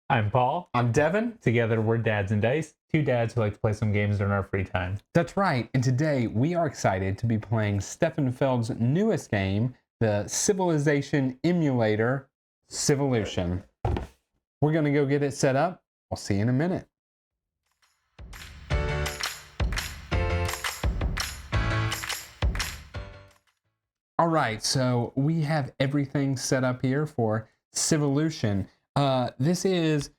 I'm Paul. I'm Devin. Together, we're Dads and Dice, two dads who like to play some games during our free time. That's right. And today we are excited to be playing Stefan Feld's newest game, the Civilization emulator, Civolution. We're going to go get it set up. I'll see you in a minute. All right, so we have everything set up here for Civolution. This is,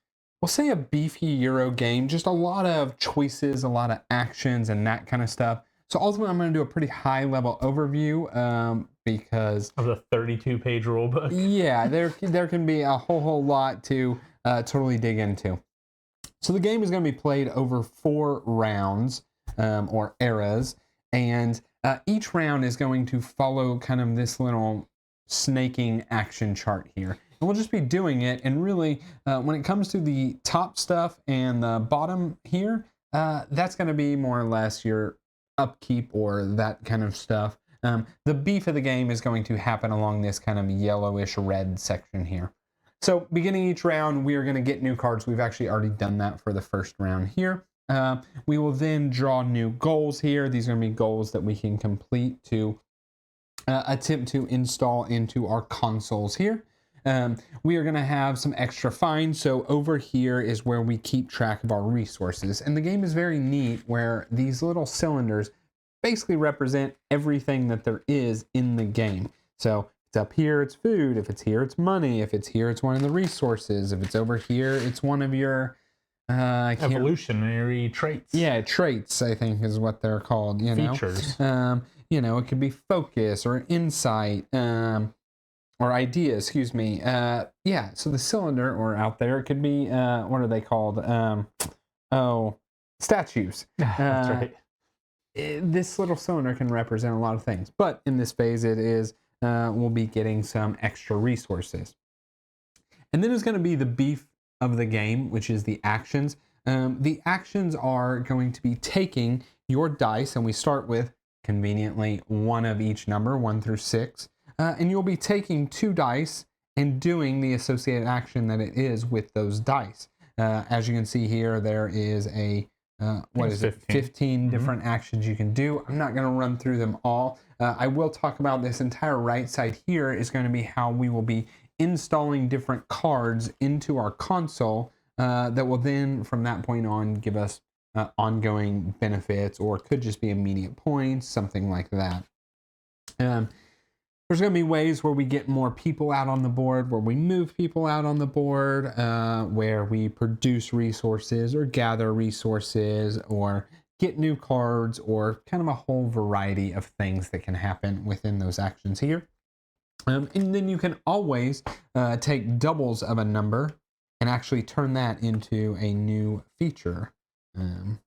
we'll say, a beefy Euro game, just a lot of choices, a lot of actions, and that kind of stuff. So ultimately, I'm going to do a pretty high-level overview because Of the 32-page rulebook. yeah, there can be a whole lot to totally dig into. So the game is going to be played over 4 rounds or eras, and each round is going to follow kind of this little snaking action chart here. And we'll just be doing it, and really, when it comes to the top stuff and the bottom here, that's going to be more or less your upkeep or that kind of stuff. The beef of the game is going to happen along this kind of yellowish red section here. So beginning each round, we are going to get new cards. We've actually already done that for the first round here. We will then draw new goals here. These are going to be goals that we can complete to attempt to install into our consoles here. We are going to have some extra finds. So over here is where we keep track of our resources. And the game is very neat where these little cylinders basically represent everything that there is in the game. So if it's up here, it's food. If it's here, it's money. If it's here, it's one of the resources. If it's over here, it's one of your evolutionary traits. Yeah, traits, I think, is what they're called. Features. It could be focus or insight, or ideas, excuse me. Yeah, so the cylinder, or out there, it could be, what are they called? Statues. That's right. This little cylinder can represent a lot of things, but in this phase, it is, we'll be getting some extra resources. And then it's going to be the beef of the game, which is the actions. The actions are going to be taking your dice, and we start with, conveniently, one of each number, 1 through 6. And you'll be taking 2 dice and doing the associated action that it is with those dice. As you can see here, there is a, 15 different actions you can do. I'm not going to run through them all. I will talk about this entire right side here is going to be how we will be installing different cards into our console that will then, from that point on, give us ongoing benefits, or could just be immediate points, something like that. There's going to be ways where we get more people out on the board, where we move people out on the board, where we produce resources or gather resources or get new cards, or kind of a whole variety of things that can happen within those actions here. And then you can always take doubles of a number and actually turn that into a new feature. And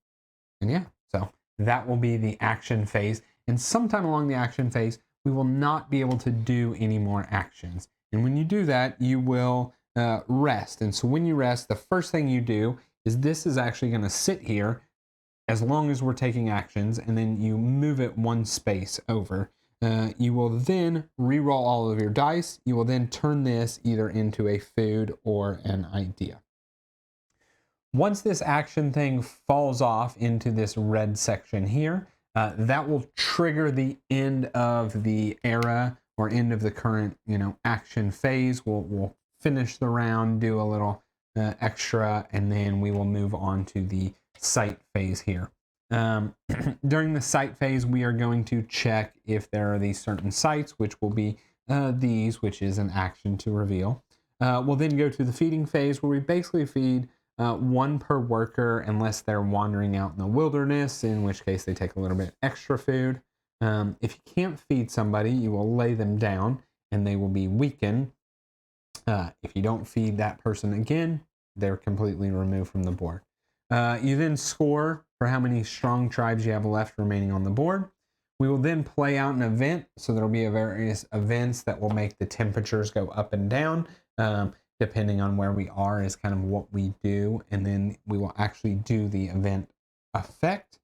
yeah, so that will be the action phase. And sometime along the action phase, we will not be able to do any more actions. And when you do that, you will rest. And so when you rest, the first thing you do is this is actually going to sit here as long as we're taking actions, and then you move it 1 space over. You will then re-roll all of your dice. You will then turn this either into a food or an idea. Once this action thing falls off into this red section here, that will trigger the end of the era or end of the current, action phase. We'll finish the round, do a little extra, and then we will move on to the site phase here. During the site phase, we are going to check if there are these certain sites, which will be these, which is an action to reveal. We'll then go to the feeding phase, where we basically feed 1 per worker, unless they're wandering out in the wilderness, in which case they take a little bit extra food. If you can't feed somebody, you will lay them down and they will be weakened. If you don't feed that person again, they're completely removed from the board. You then score for how many strong tribes you have left remaining on the board. We will then play out an event, so there will be various events that will make the temperatures go up and down. Depending on where we are is kind of what we do, and then we will actually do the event effect.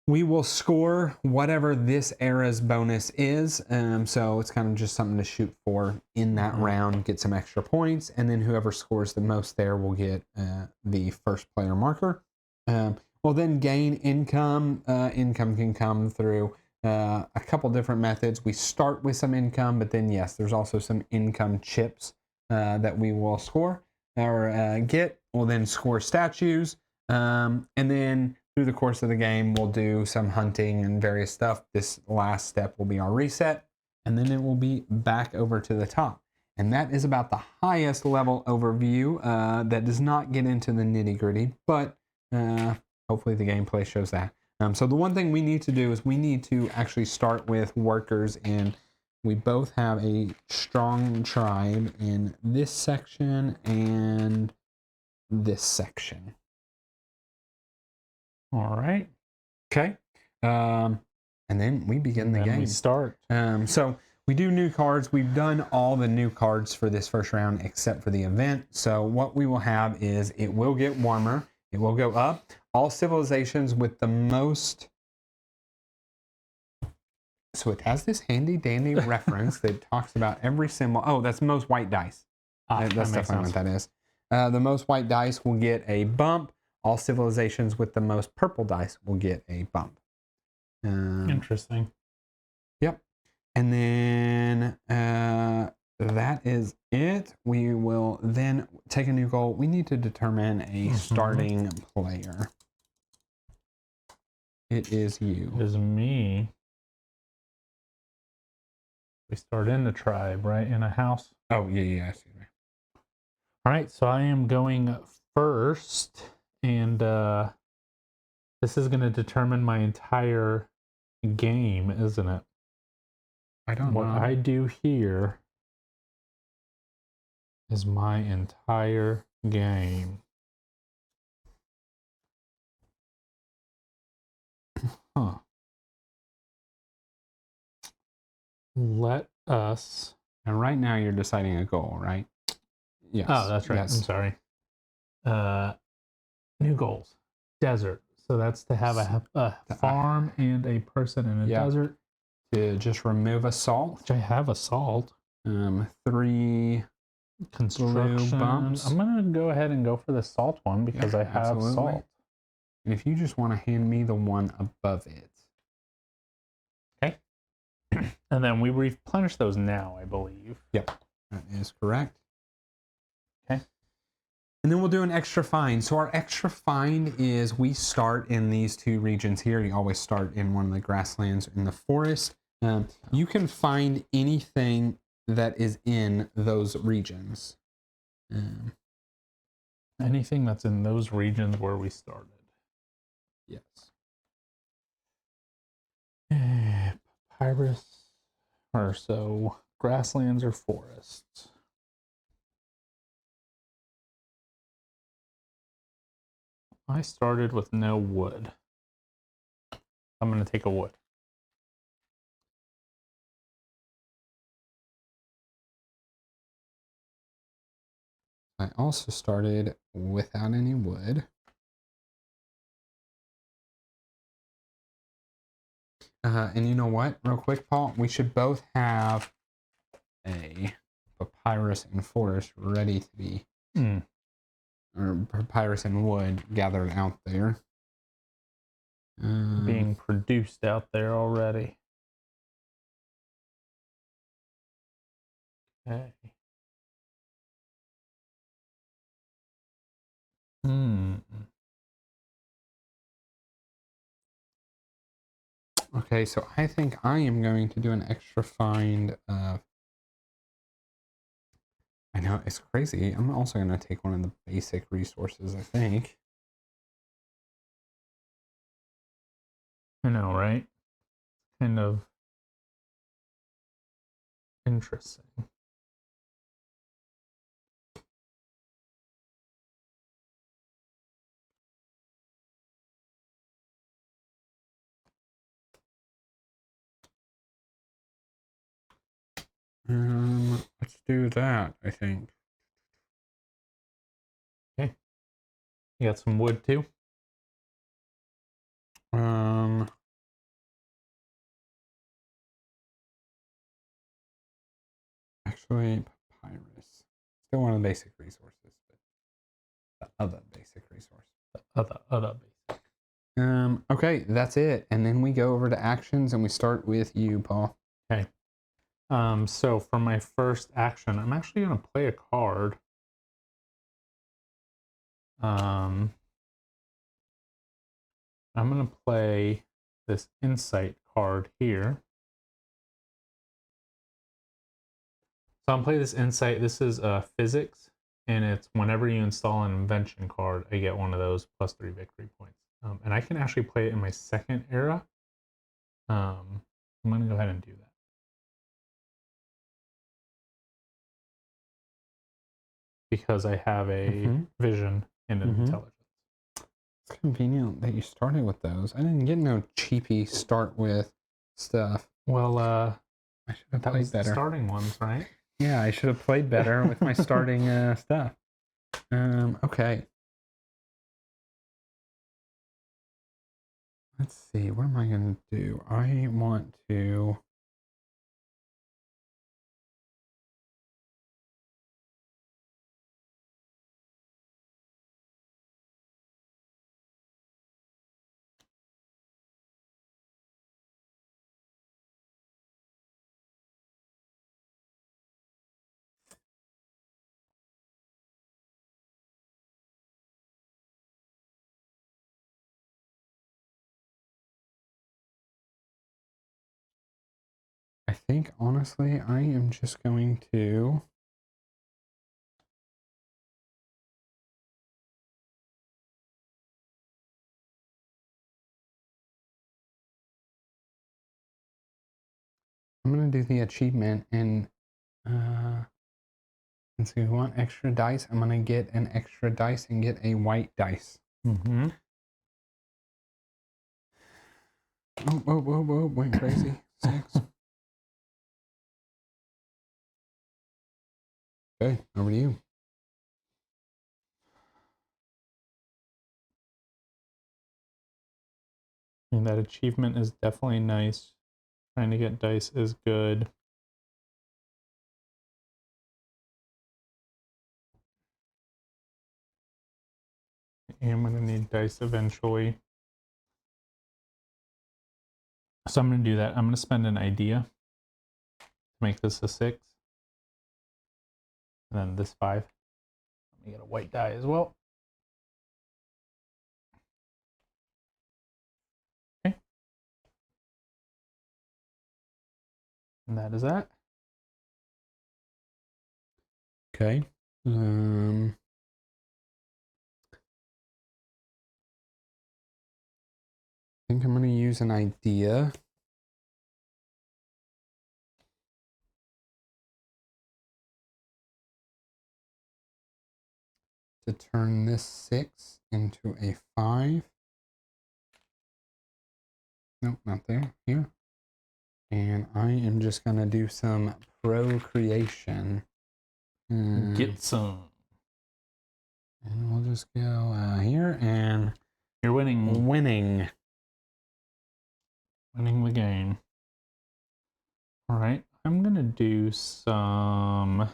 we will score whatever this era's bonus is. So it's kind of just something to shoot for in that round, get some extra points, and then whoever scores the most there will get the first player marker. We'll then gain income. Income can come through a couple different methods. We start with some income, but then yes, there's also some income chips that we will score or get. We'll then score statues, and then through the course of the game, we'll do some hunting and various stuff. This last step will be our reset, and then it will be back over to the top. And that is about the highest level overview. That does not get into the nitty gritty, but hopefully the gameplay shows that. So the one thing we need to do is we need to actually start with workers, and we both have a strong tribe in this section and this section. All right. Okay. And then we begin the game. We start. So we do new cards. We've done all the new cards for this first round except for the event. So what we will have is it will get warmer. It will go up. All civilizations with the most. So it has this handy dandy reference that talks about every symbol. Oh, that's most white dice. That's definitely what that is. The most white dice will get a bump. All civilizations with the most purple dice will get a bump. Interesting. Yep. And then that is it. We will then take a new goal. We need to determine a starting player. It is you. It is me. We start in the tribe, right? In a house. Oh, yeah, excuse me. All right, so I am going first, and this is going to determine my entire game, isn't it? I don't know. What I do here is my entire game. Huh. Let us. And right now you're deciding a goal, right? Yes. Oh, that's right. Yes. I'm sorry. New goals. Desert. So that's to have a farm and a person in a desert. To just remove assault. Which I have assault. 3 construction bumps. I'm gonna go ahead and go for the salt one because I have absolutely. salt. And if you just want to hand me the one above it. Okay. And then we replenish those now, I believe. Yep, that is correct. Okay. And then we'll do an extra find. So our extra find is we start in these 2 regions here. You always start in one of the grasslands in the forest. You can find anything that is in those regions. Anything that's in those regions where we started. Yes. Papyrus, or so grasslands or forests. I started with no wood. I'm going to take a wood. I also started without any wood. And you know what? Real quick, Paul, we should both have a papyrus and forest ready to be, or papyrus and wood gathered out there. Being produced out there already. Okay. Okay, so I think I am going to do an extra find of. I know, it's crazy. I'm also going to take one of the basic resources, I think. I know, right? Kind of interesting. Let's do that, I think. Okay. You got some wood too? Still one of the basic resources, but the other basic resource. Other basic. Okay, that's it. And then we go over to actions and we start with you, Paul. Okay. So for my first action, I'm actually going to play a card. I'm going to play this insight card here. So I'm playing this insight. This is physics, and it's whenever you install an invention card, I get one of those +3 victory points. And I can actually play it in my second era. I'm going to go ahead and do that. Because I have a vision and an intelligence. It's convenient that you started with those. I didn't get no cheapy start with stuff. Well, I should have that played was better. The starting ones, right? Yeah, I should have played better with my starting stuff. Okay. Let's see. What am I going to do? I want to... I think, honestly, I am just going to... I'm going to do the achievement, and since we want extra dice, I'm going to get an extra dice and get a white dice. Mm-hmm. Oh, went crazy. 6. Okay, over to you. And that achievement is definitely nice. Trying to get dice is good. And I'm going to need dice eventually. So I'm going to do that. I'm going to spend an idea to make this a 6. And then this 5. Let me get a white die as well. Okay. And that is that. Okay. I think I'm going to use an idea. To turn this 6 into a 5. Nope, not there. Here. And I am just going to do some procreation. Get some. And we'll just go here, and You're winning. Winning the game. All right. I'm going to do some...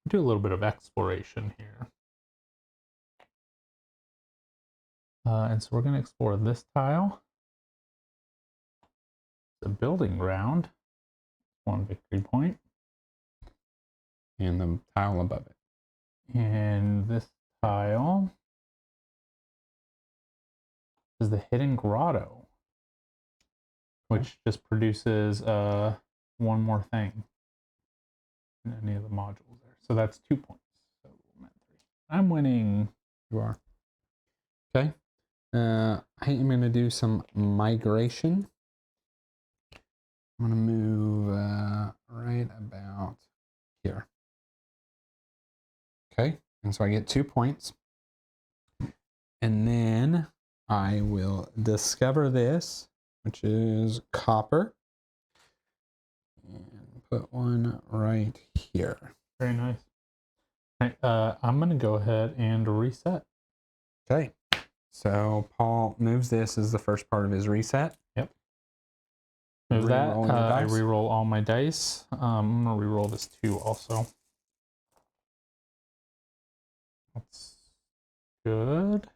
Do a little bit of exploration here. And so we're going to explore this tile. The building ground. 1 victory point. And the tile above it. And this tile is the hidden grotto, which just produces one more thing in any of the modules there. So that's 2 points. So I'm winning. You are. Okay. I am going to do some migration. I'm going to move right about here. Okay. And so I get 2 points. And then I will discover this, which is copper. And put one right here. Very nice. Right, I'm going to go ahead and reset. Okay. So Paul moves this as the first part of his reset. Yep. Move that. Re-roll your I dice. re-roll all my dice. I'm gonna re-roll this 2 also. That's good.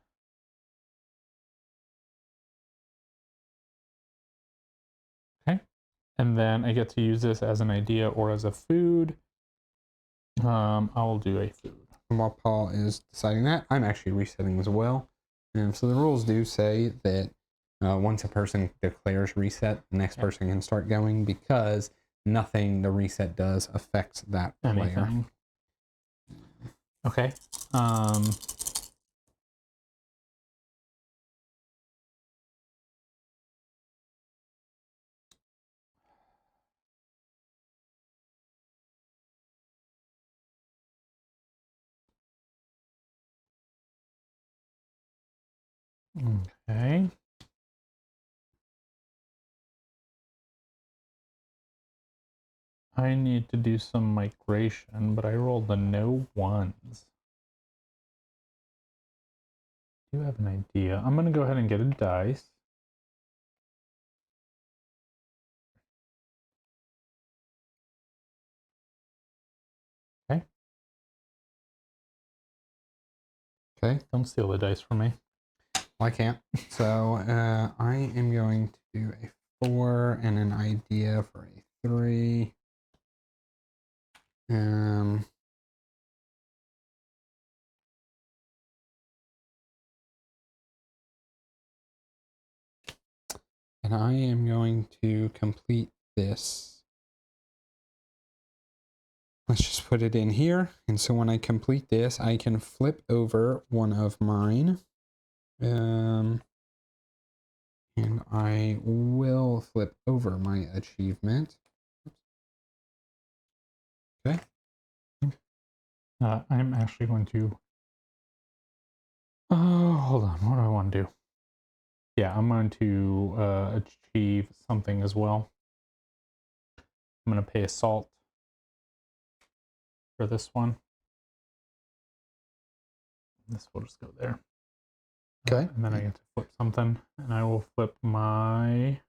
Okay. And then I get to use this as an idea or as a food. I will do a food. While Paul is deciding that, I'm actually resetting as well. And so the rules do say that once a person declares reset, the next person can start going because nothing the reset does affects that player. Anything. Okay. Okay. I need to do some migration, but I rolled the no ones. I do have an idea. I'm going to go ahead and get a dice. Okay. Okay. Don't steal the dice from me. Well, I can't. So I am going to do a 4 and an idea for a 3. And I am going to complete this. Let's just put it in here. And so when I complete this, I can flip over one of mine. And I will flip over my achievement. Okay. I'm actually going to... Oh, hold on. What do I want to do? Yeah, I'm going to achieve something as well. I'm going to pay a salt for this one. This will just go there. Okay. And then I get to flip something, and I will flip my...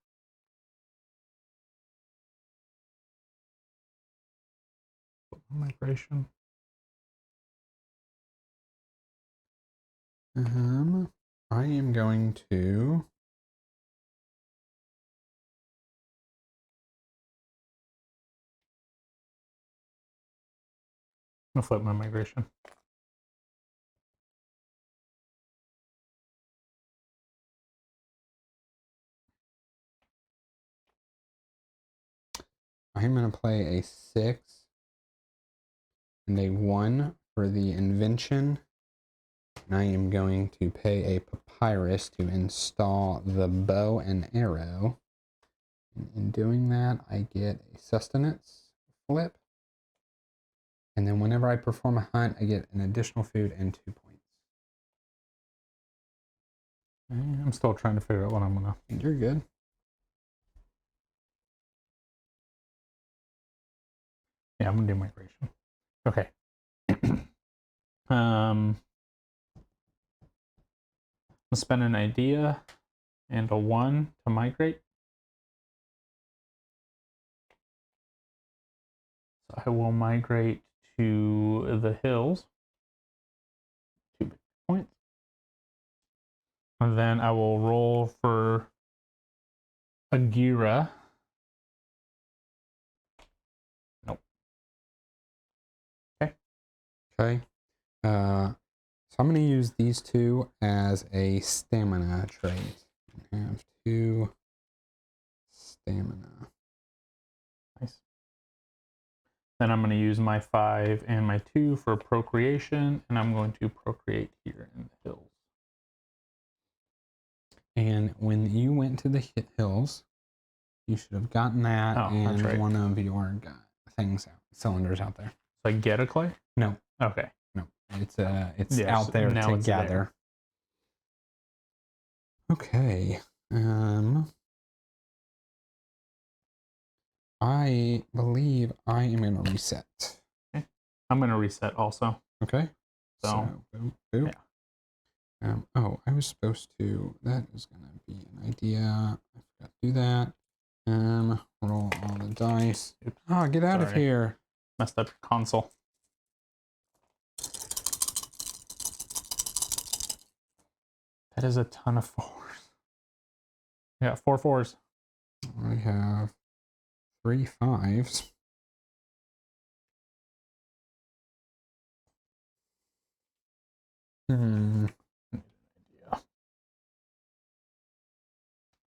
migration. I am going to... I'll flip my migration. I'm going to play a 6 and a 1 for the invention. And I am going to pay a papyrus to install the bow and arrow. And in doing that, I get a sustenance flip. And then whenever I perform a hunt, I get an additional food and 2 points. I'm still trying to figure out what I'm gonna... You're good. Yeah, I'm gonna do migration. Okay. I'll spend an idea and a 1 to migrate. So I will migrate to the hills. 2 points. And then I will roll for a Gira. Nope. Okay. Okay. So I'm going to use these 2 as a stamina trait. I have 2 stamina. Nice. Then I'm going to use my 5 and my 2 for procreation, and I'm going to procreate here in the hills. And when you went to the hills, you should have gotten that and right. one of your things cylinders out there. So I get a clay? No. Okay. No. It's out there now to it's gather. there. Okay. I believe I am going to reset. Okay. I'm going to reset also. Okay. So boom, boom. Yeah. Oh, I was supposed to... That is going to be an idea. I forgot to do that. Roll all the dice. Oh, get out of here. Messed up your console. That is a ton of 4s. Yeah, 4 4s. I have 3 5s. Hmm. Yeah.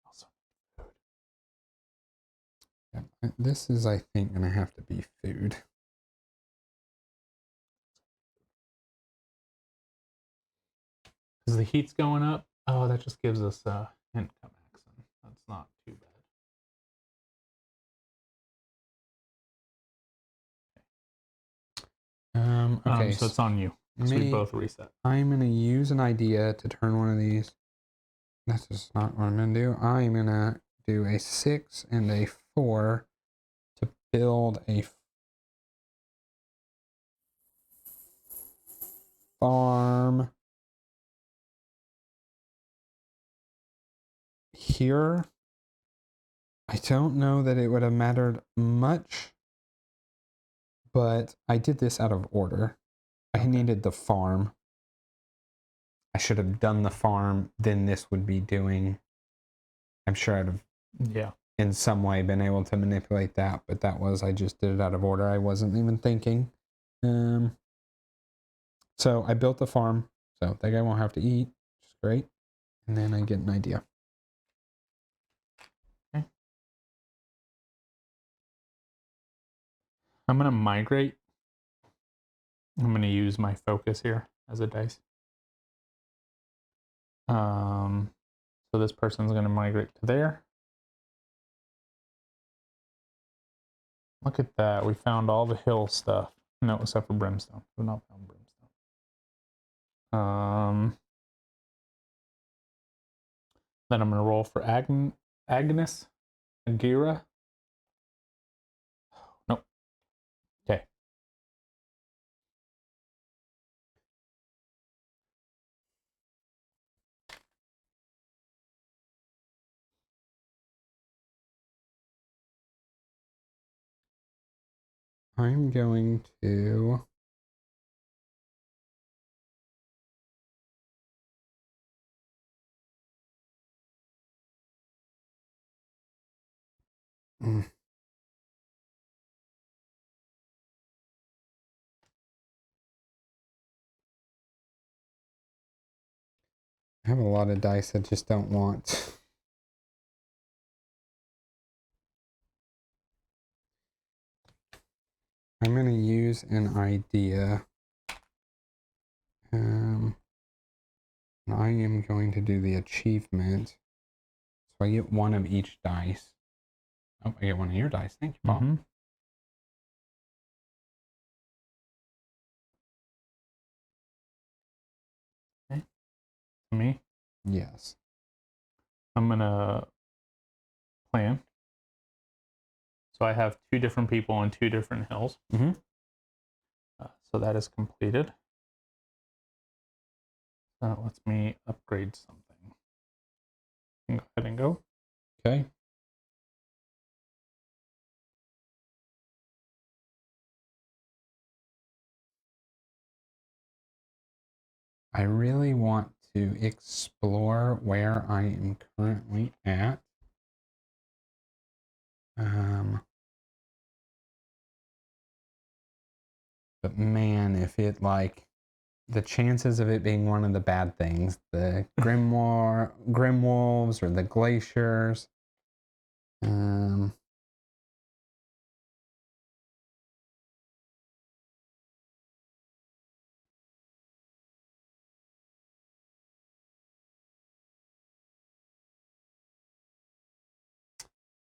Also, Yeah, this is, I think, going to have to be food. because the heat's going up. Oh, that just gives us income accent. That's not too bad. Okay, So it's on you. So we both reset. I'm going to use an idea to turn one of these. That's just not what I'm going to do. I'm going to do a 6 and a 4 to build a farm here. I don't know that it would have mattered much, but I did this out of order. I needed the farm. I should have done the farm, then this would be doing. I'm sure I'd have in some way been able to manipulate that, but I just did it out of order. I wasn't even thinking. So I built the farm, so that guy won't have to eat, which is great. And then I get an idea. Okay. I'm gonna migrate. I'm gonna use my focus here as a dice. So this person's gonna migrate to there. Look at that. We found all the hill stuff. No, except for brimstone. We've not found brimstone. Then I'm gonna roll for Agnes. Agira. Nope. Okay. I'm going to I have a lot of dice that just don't want. I'm going to use an idea. And I am going to do the achievement. So I get one of each dice. Oh, I get one of your dice. Thank you, Paul. Okay. Me? Yes. I'm gonna plan. So I have 2 different people on 2 different hills. So that is completed. That lets me upgrade something. Go ahead and go. Okay. I really want to explore where I am currently at. But man, if it the chances of it being one of the bad things, the Grim Wolves or the Glaciers. Let's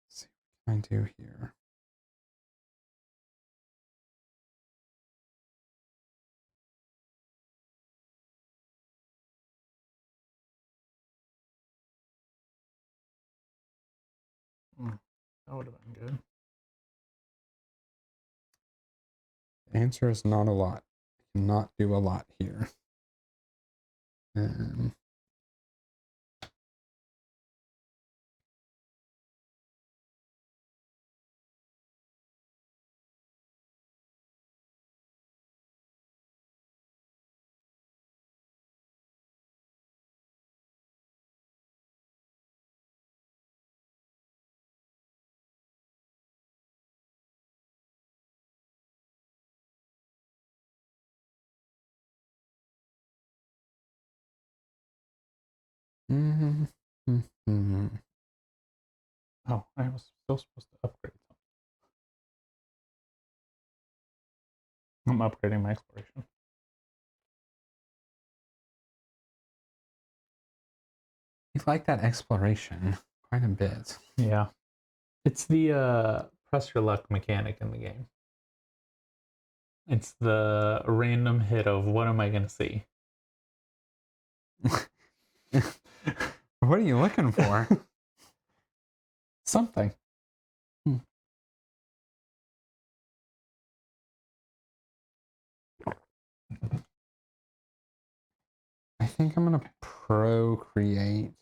see what can I do here. That would have been good. The answer is not a lot. I cannot do a lot here. Mm-hmm. Mm-hmm. Oh, I was still supposed to upgrade something. I'm upgrading my exploration. You like that exploration quite a bit. Yeah. It's the press your luck mechanic in the game. It's the random hit of what am I going to see? What are you looking for? Something. I think I'm gonna procreate.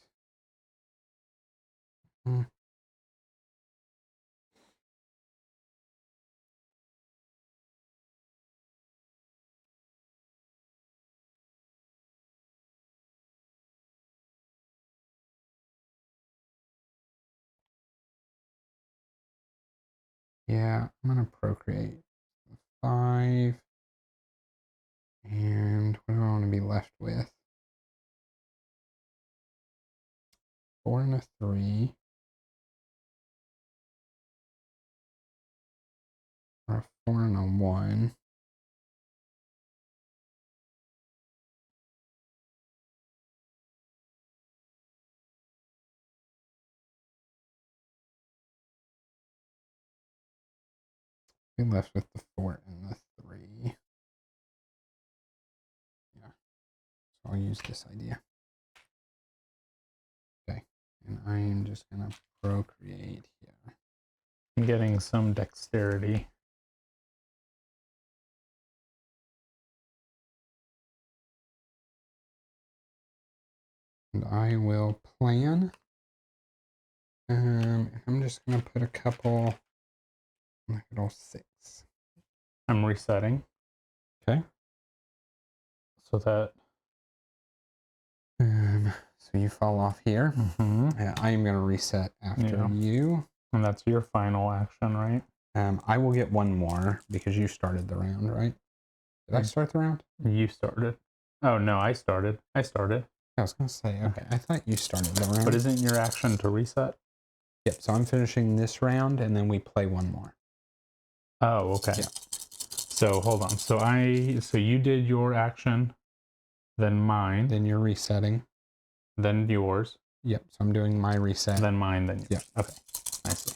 Yeah, I'm gonna procreate 5. And what do I want to be left with? 4 and a 3. Or a 4 and a 1. Be left with the 4 and the 3. Yeah. So I'll use this idea. Okay. And I am just gonna procreate here. I'm getting some dexterity. And I will plan. I'm just gonna put a couple, like a little 6. I'm resetting. Okay. So that. So you fall off here. I am gonna reset after you. And that's your final action, right? I will get one more because you started the round, right? Did I start the round? You started. Oh no, I started. I was gonna say, okay, I thought you started the round. But isn't your action to reset? Yep, so I'm finishing this round and then we play one more. Oh, okay. Yeah. So hold on. So you did your action, then mine, Then you're resetting. then yours. Yep, so I'm doing my reset. Then mine, then yours. Yep. Okay. I see.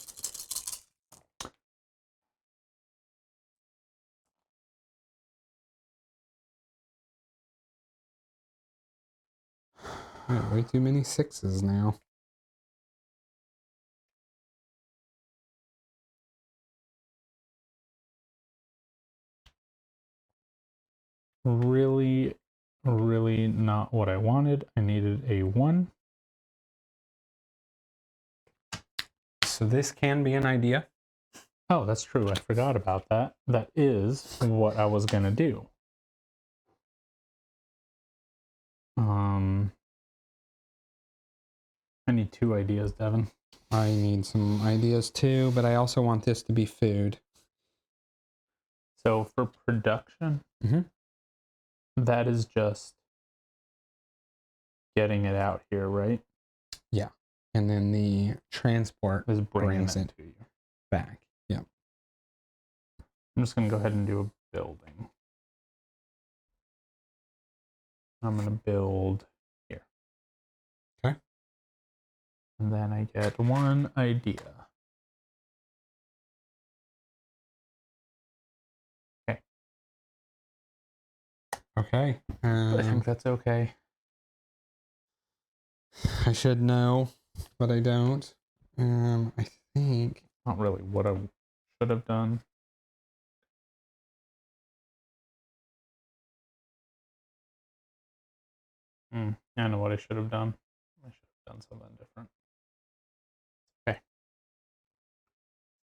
Way too many 6s now. Really, really not what I wanted. I needed a 1. So this can be an idea. Oh, that's true. I forgot about that. That is what I was gonna do. I need 2 ideas, Devin. I need some ideas too, but I also want this to be food. So for production, that is just getting it out here, right? Yeah. And then the transport Is bringing brings it to you. back. Yep. I'm just going to go ahead and do a building. I'm going to build here. Okay. And then I get 1 idea. Okay. Okay. I think that's okay. I should know, but I don't. I think Not really what I should have done. I know what I should have done. I should have done something different. Okay.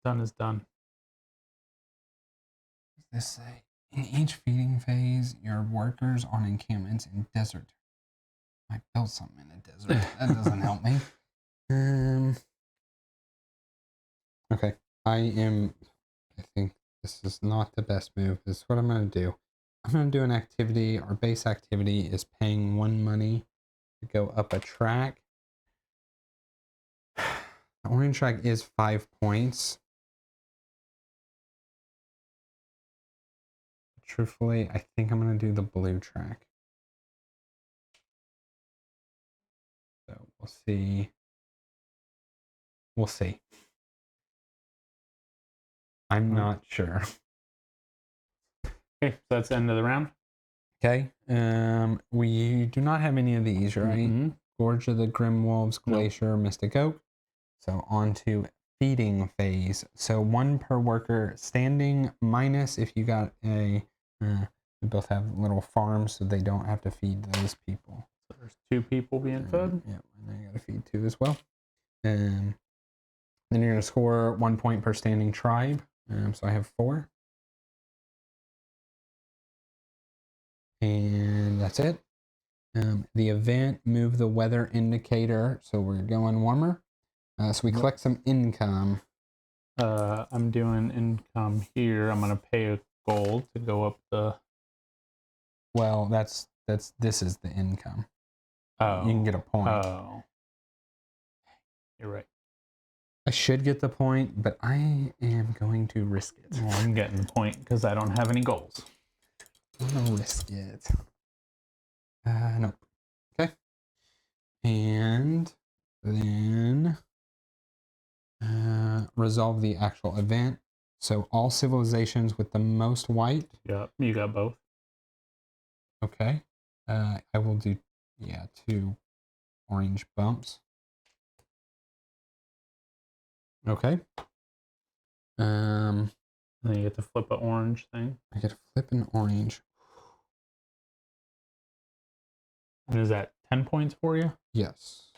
Done is done. What does this say? In each feeding phase, your workers on encampments in desert. I built something in a desert. That doesn't help me. Okay. I think this is not the best move. This is what I'm going to do. I'm going to do an activity. Our base activity is paying 1 money to go up a track. The orange track is 5 points. Truthfully, I think I'm going to do the blue track. So we'll see. We'll see. I'm not sure. Okay, so that's the end of the round. Okay. We do not have any of these, right? Gorge of the Grim Wolves, Glacier, Mystic Oak. So on to feeding phase. So 1 per worker, standing minus if you got a. We both have little farms, so they don't have to feed those people. So there's 2 people being fed. Yeah, and I got to feed 2 as well. Then you're going to score 1 point per standing tribe. So I have 4. And that's it. The event, move the weather indicator. So we're going warmer. So we collect some income. I'm doing income here. I'm going to pay a gold to go up the... Well, this is the income. Oh. You can get a point. Oh. You're right. I should get the point, but I am going to risk it. Well, I'm getting the point because I don't have any goals. I'm going to risk it. Nope. Okay. And then resolve the actual event. So all civilizations with the most white. Yep, you got both. Okay. I will do, 2 orange bumps. Okay. And then you get to flip an orange thing. I get to flip an orange. And is that 10 points for you? Yes.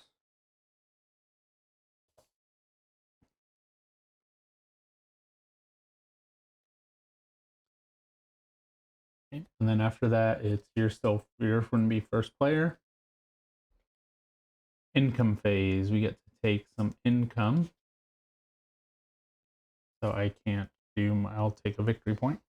Okay. And then after that, you're going to be first player. Income phase. We get to take some income. So I can't do I'll take a victory point.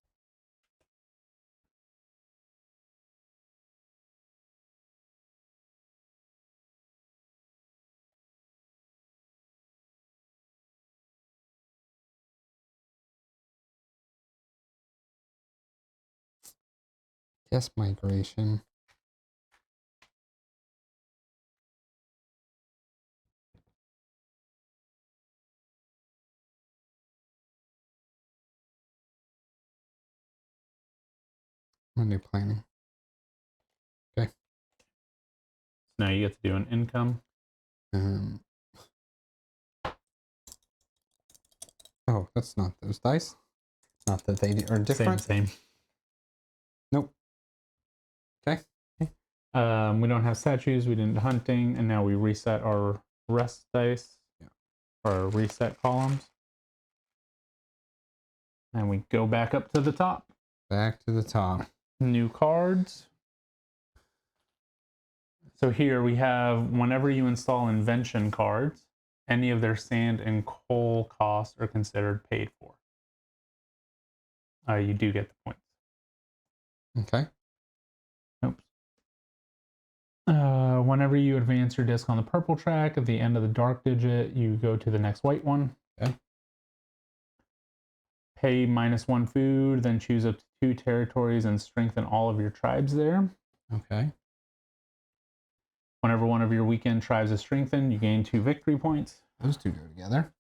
Guest migration. I'm gonna do planning. Okay. So now you get to do an income. Oh, that's not those dice. Not that they are different. Same. Nope. Okay. We don't have statues. We didn't hunting, and now we reset our rest dice. Yeah. Our reset columns. And we go back up to the top. Back to the top. New cards. So here we have, whenever you install invention cards, any of their sand and coal costs are considered paid for. You do get the points. Okay. Oops. Whenever you advance your disc on the purple track, at the end of the dark digit, you go to the next white one. Okay. Pay -1 food, then choose up to 2 territories and strengthen all of your tribes there. Okay. Whenever one of your weekend tribes is strengthened, you gain 2 victory points. Those 2 go together.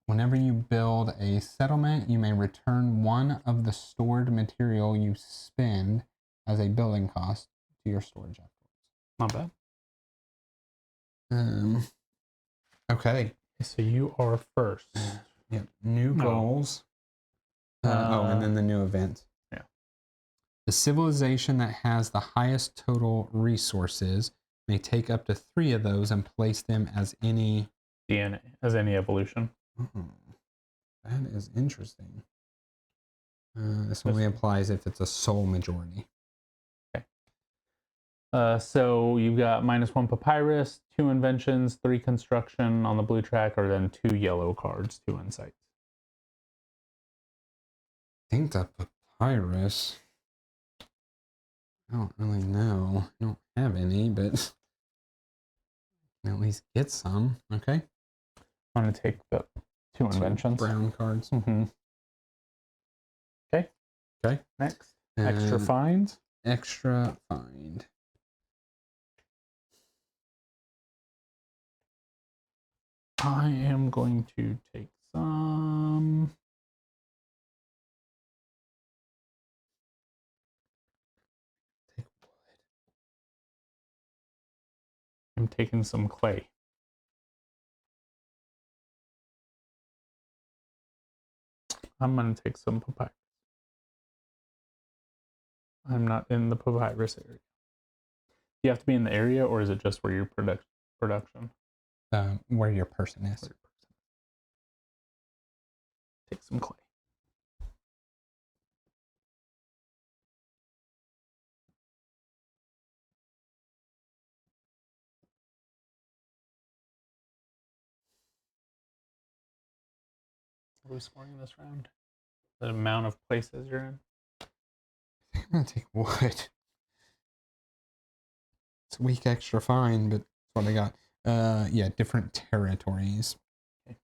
Whenever you build a settlement, you may return 1 of the stored material you spend as a building cost to your storage afterwards. Not bad. Okay. So you are first. Yep. New goals. And then the new event. Yeah. The civilization that has the highest total resources may take up to 3 of those and place them as any DNA, as any evolution. That is interesting. This only applies if it's a sole majority. Okay. So you've got -1 papyrus, 2 inventions, 3 construction on the blue track, or then 2 yellow cards, 2 insights. I think the papyrus. I don't really know. I don't have any, but I can at least get some. Okay. I'm going to take the two inventions. Brown cards. Mm-hmm. Okay. Okay. Next. Extra find. Extra find. I am going to take some. Take wood. I'm taking some clay. I'm going to take some papyrus. I'm not in the papyrus area. Do you have to be in the area, or is it just where your production? Where your person is. Take some clay. What are we scoring this round? The amount of places you're in? I'm gonna take wood. It's a weak extra fine, but that's what I got. Yeah, different territories. Okay.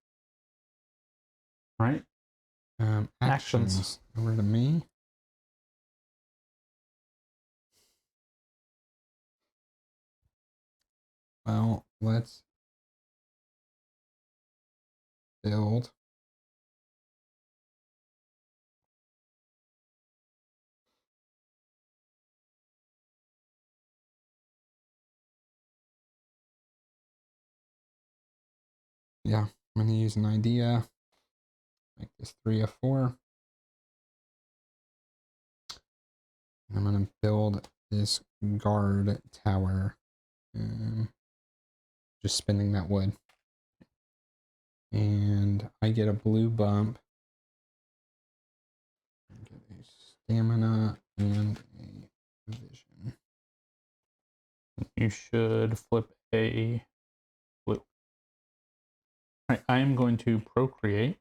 All right. Actions. Over to me. Well, let's build. Yeah, I'm going to use an idea. Make this 3 of 4. And I'm going to build this guard tower. Just spinning that wood. And I get a blue bump. I get a stamina and a vision. You should flip a blue. All right, I am going to procreate.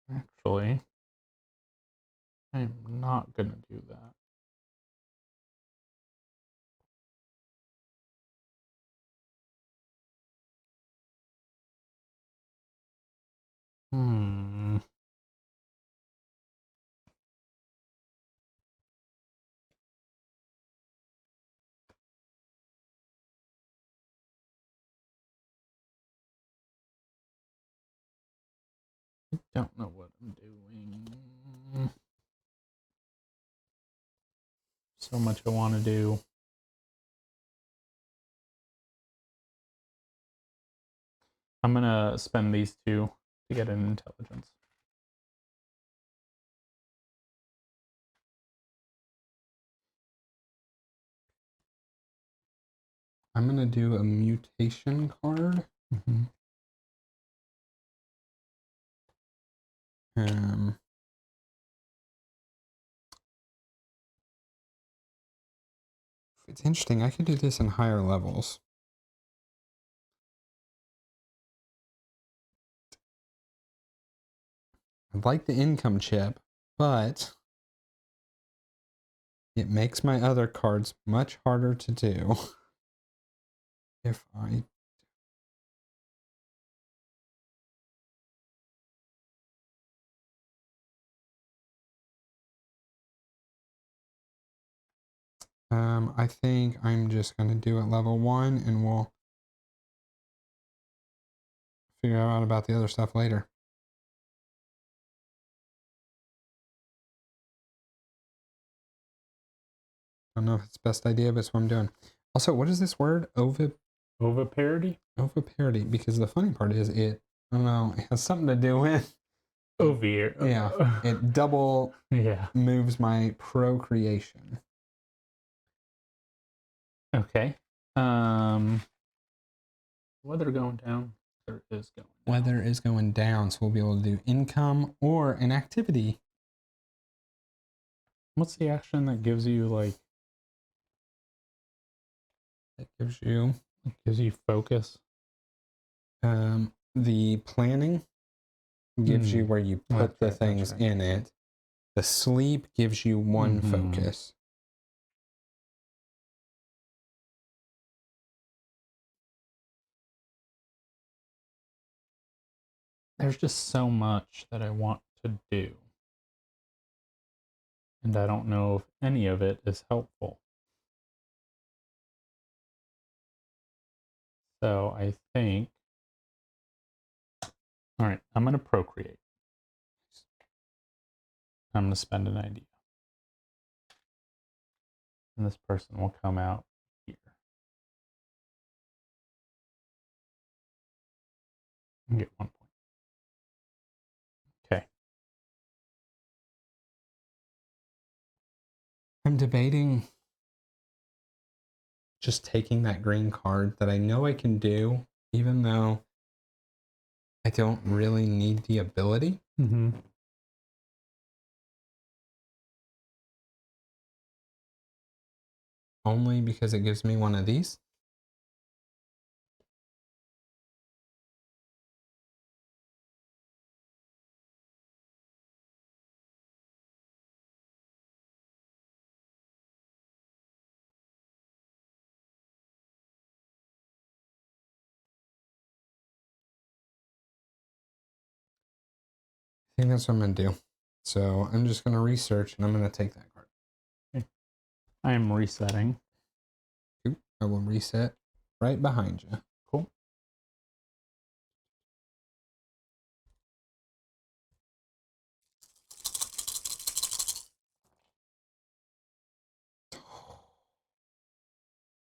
Actually, I am not going to do that. I don't know what I'm doing. So much I want to do. I'm going to spend these 2 to get an intelligence. I'm going to do a mutation card. It's interesting. I could do this in higher levels. I like the income chip, but it makes my other cards much harder to do. If I I think I'm just going to do it level 1 and we'll figure out about the other stuff later. I don't know if it's the best idea, but it's what I'm doing. Also, what is this word? Oviparity? Oviparity, because the funny part is it, I don't know, it has something to do with... Ovir. Yeah, it double moves my procreation. Okay. Weather going down. Weather is going down. Weather is going down, so we'll be able to do income or an activity. What's the action that gives you like? It gives you focus. The planning gives you where you put the things in it. The sleep gives you 1 focus. there's just so much that I want to do. And I don't know if any of it is helpful. So I think, all right, I'm going to procreate. I'm going to spend an idea. And this person will come out here. And get 1 point. Okay. I'm debating just taking that green card that I know I can do, even though I don't really need the ability. Mm-hmm. Only because it gives me one of these. I think that's what I'm going to do. So I'm just going to research and I'm going to take that card. Okay. I am resetting. I will reset right behind you. Cool.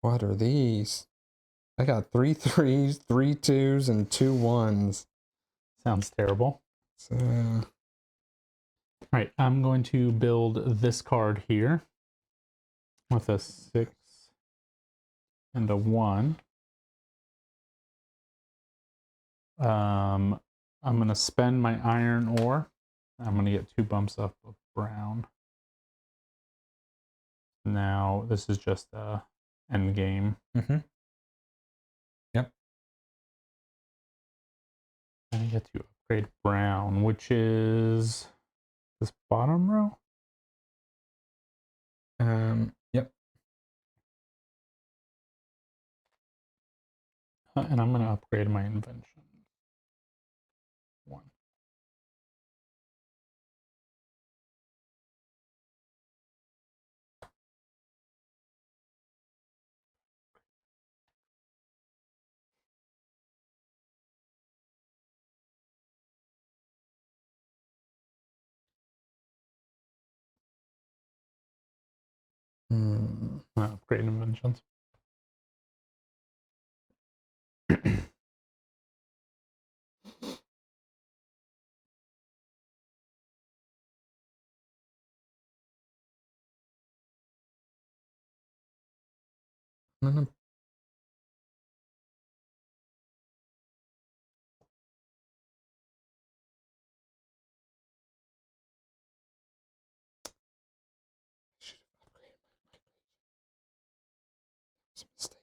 What are these? I got 3 3s, 3 2s, and 2 1s. Sounds terrible. So, all right, I'm going to build this card here with a 6 and a 1. I'm going to spend my iron ore. I'm going to get 2 bumps up of brown. Now, this is just a end game. Yep. I get to upgrade brown, which is this bottom row. Yep. And I'm going to upgrade my invention. 1. Upgrade inventions. It's a mistake.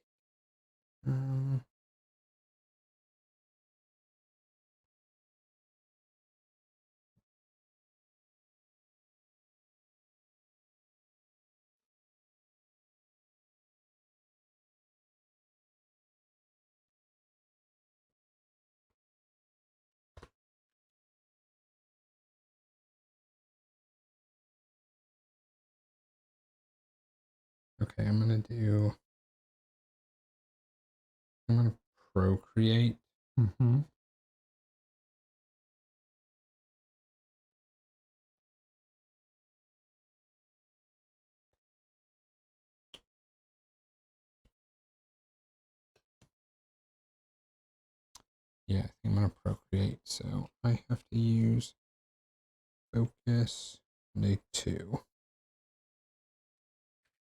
Okay, I'm going to procreate. Mm-hmm. Yeah, I think I'm going to procreate. So I have to use focus and a 2.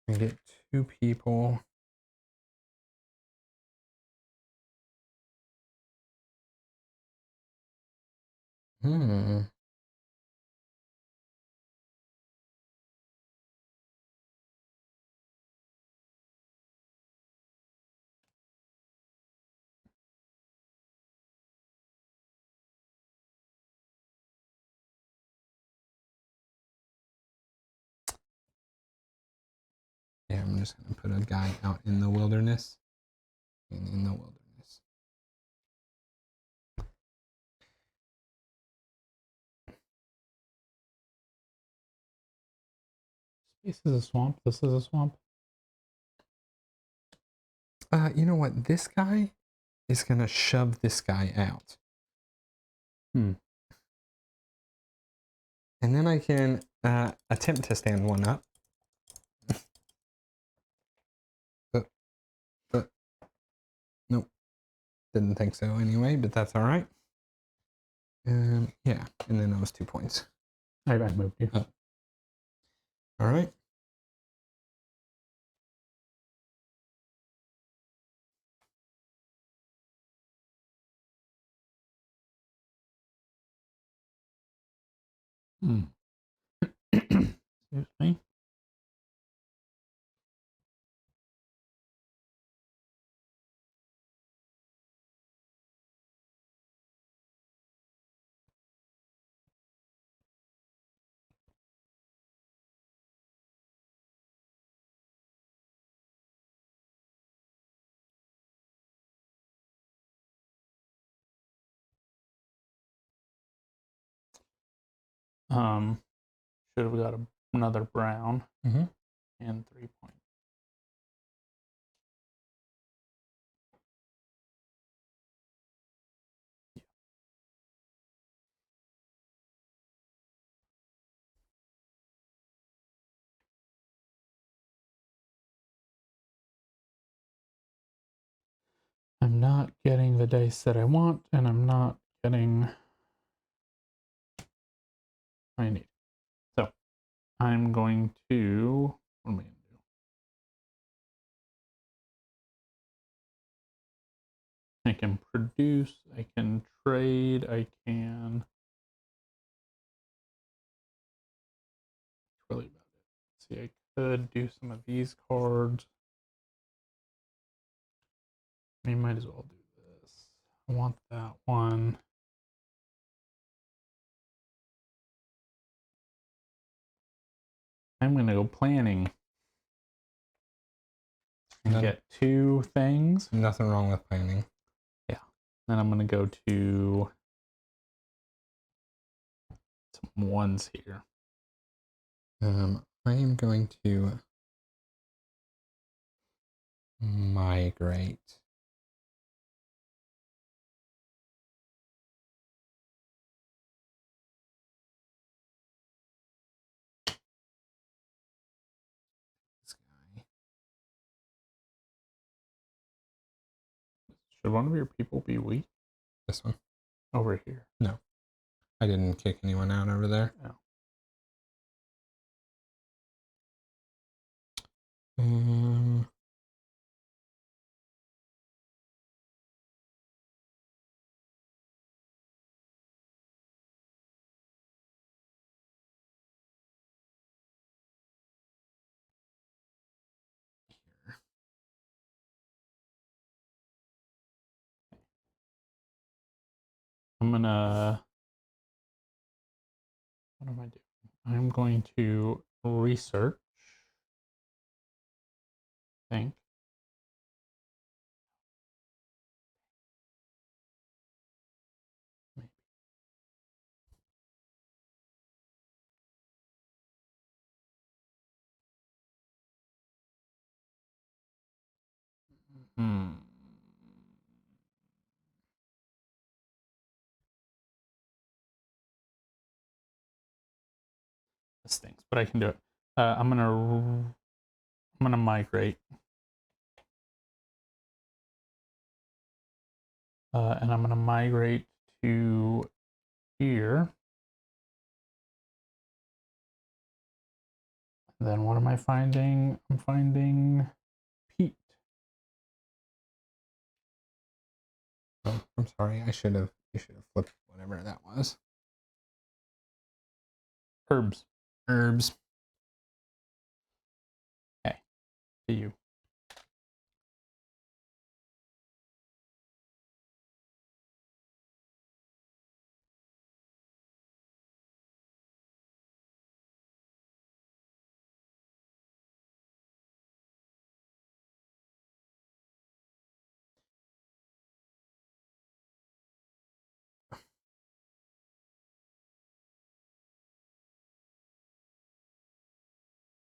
I get 2 people. Yeah, I'm just going to put a guy out in the wilderness. In the wilderness. This is a swamp. This is a swamp. You know what? This guy is gonna shove this guy out. Hmm. And then I can attempt to stand one up. Nope. Didn't think so anyway, but that's all right. Yeah, and then those 2 points. I moved you. All right. Hmm. Excuse me. Should have got another brown Mm-hmm. and 3 points. I'm not getting the dice that I want, and I'm not getting what I need. So I'm going to, what am I going to do? I can produce, I can trade, I can. Really about it. See, I could do some of these cards. I might as well do this. I want that one. I'm going to go planning and get 2 things. Nothing wrong with planning. Yeah. Then I'm going to go to some ones here. I am going to migrate. This guy. Should one of your people be weak? This one. Over here. No. I didn't kick anyone out over there. No. I'm gonna, what am I doing? I'm going to research. I think. Maybe. Hmm. This stinks, but I can do it. I'm gonna migrate, and I'm gonna migrate to here. And then what am I finding? I'm finding peat. Oh, I'm sorry. You should have flipped whatever that was. Herbs. Herbs. Okay. To you.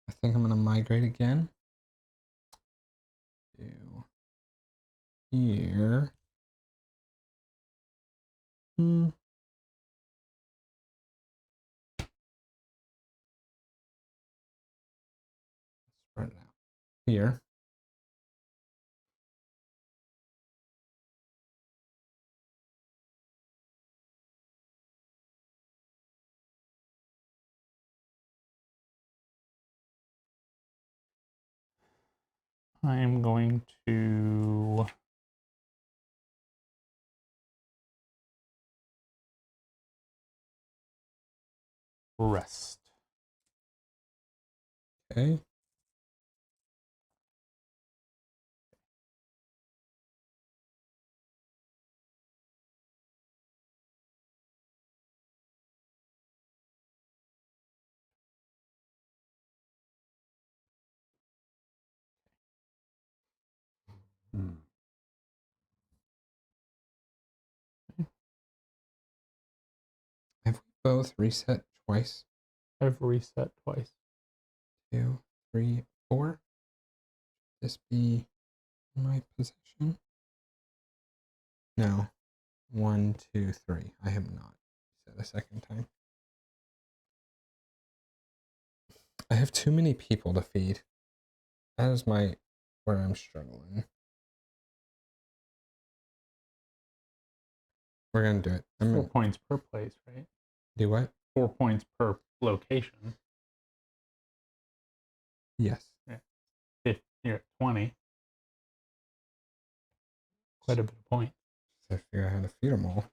I think I'm going to migrate again to here. Spread it out here. I am going to rest. Okay. Have we both reset twice? I've reset twice. 2, 3, 4. This be in my possession? No. 1, 2, 3. I have not reset a second time. I have too many people to feed. That is where I'm struggling. We're gonna do it. 4 points per place, right? Do what? 4 points per location. Yes. Yeah. If you're at 20, quite a bit of points. So I figure out how to feed them all.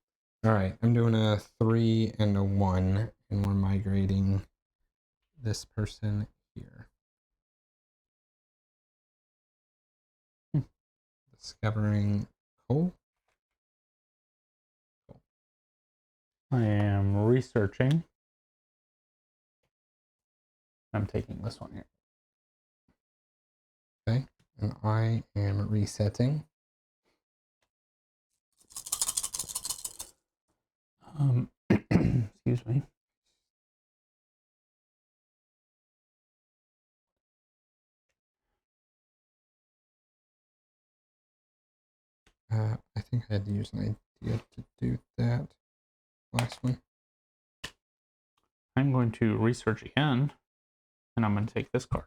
All right, I'm doing a 3 and a 1, and we're migrating this person here. Discovering coal. I am researching. I'm taking this one here. Okay, and I am resetting. Excuse me. I think I had to use an idea to do that last one. I'm going to research again, and I'm going to take this card.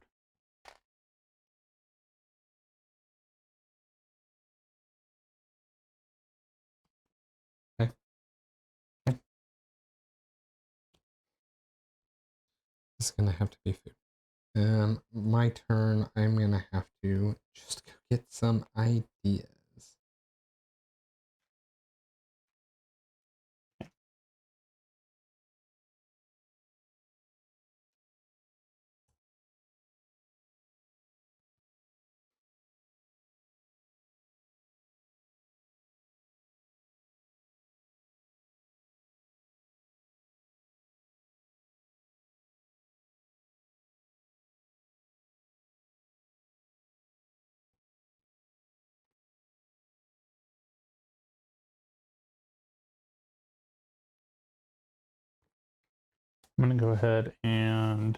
Okay. Okay. This is gonna have to be food. My turn. I'm gonna have to just go get some ideas. I'm going to go ahead and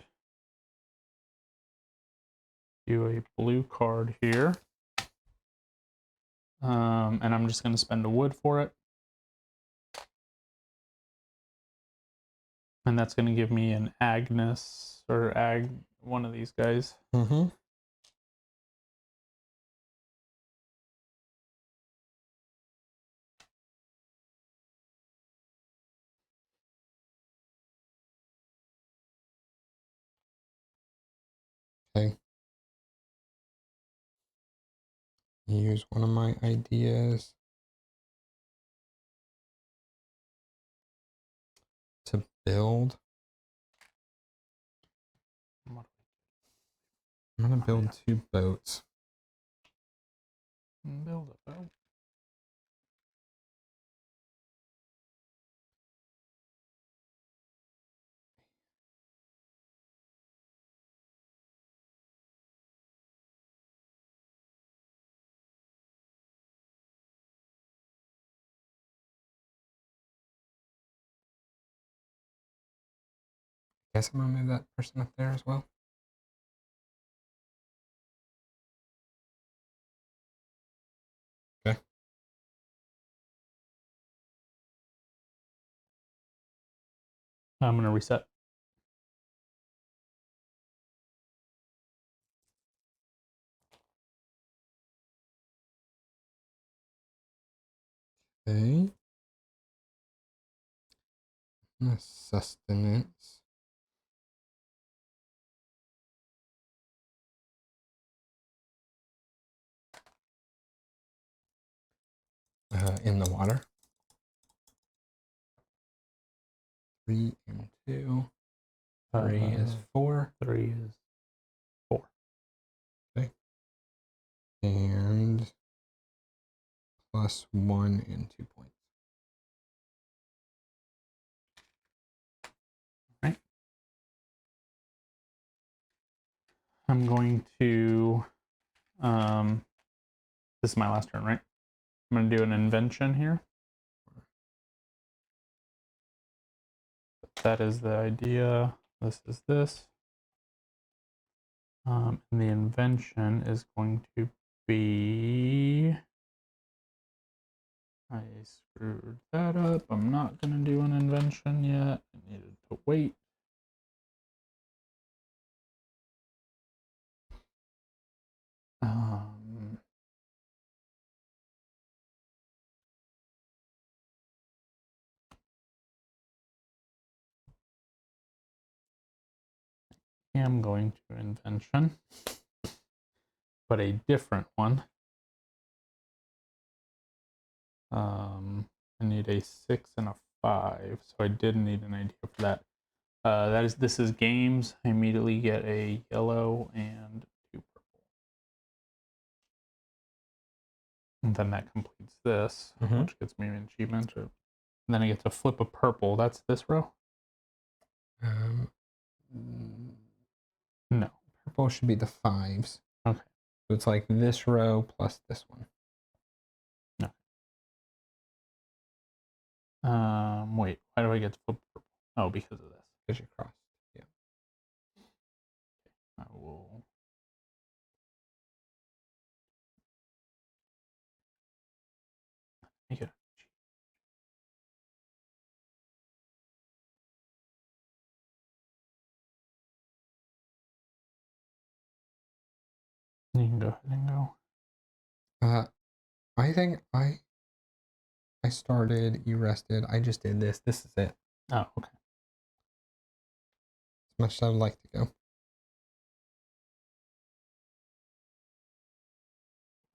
do a blue card here. And I'm just going to spend a wood for it. And that's going to give me an Agnes or one of these guys. Mm-hmm. Okay. Use one of my ideas to build. I'm gonna build 2 boats. Build a boat. Guess I'm gonna move that person up there as well. I'm going to reset. Okay. Sustenance. In the water. 3 and 2. 3 is 4. 3 is 4. Okay. And plus 1 and 2 points. Right. I'm going to, this is my last turn, right? I'm going to do an invention here. That is the idea. This is this. And the invention is going to be... I screwed that up. I'm not going to do an invention yet. I needed to wait. I'm going to invention, but a different one. I need a 6 and a 5, so I did need an idea for that. This is games. I immediately get a yellow and 2 purple. And then that completes this, which gets me an achievement. And then I get to flip a purple. That's this row? No. Purple should be the 5s. Okay. So it's like this row plus this one. No. Wait, why do I get to flip purple? Oh, because of this. Because you crossed. Yeah. I will. Make it. You can go ahead and go. I think I started, you rested. I just did this. This is it. Oh, okay. As much as I would like to go.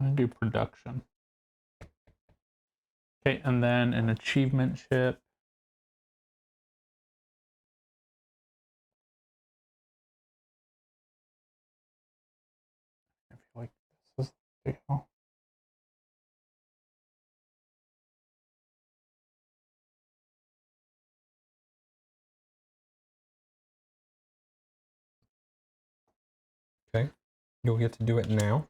I'm going to do production. Okay, and then an achievement chip. I feel like this is the deal. Okay. You'll get to do it now.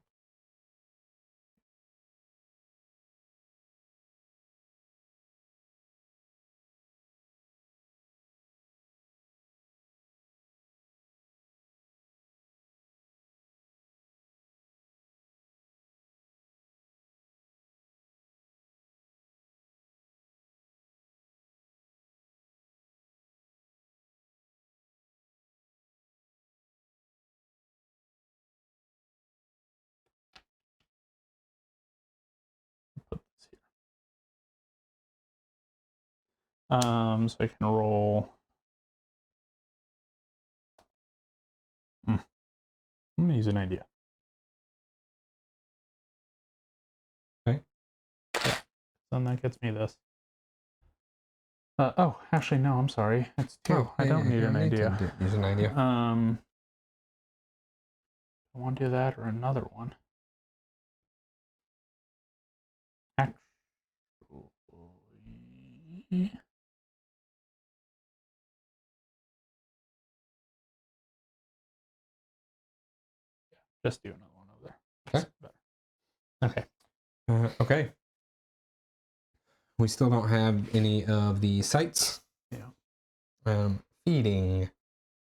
Put this here. So I can roll. I'm gonna use an idea. Okay. Yeah. Then that gets me this. Oh, actually, no. I'm sorry. It's 2. Oh, I don't need an idea. Use an idea. I want to do that or another one. Actually, just do another one over there. Okay. Okay. Okay. We still don't have any of the sites. Yeah. Feeding.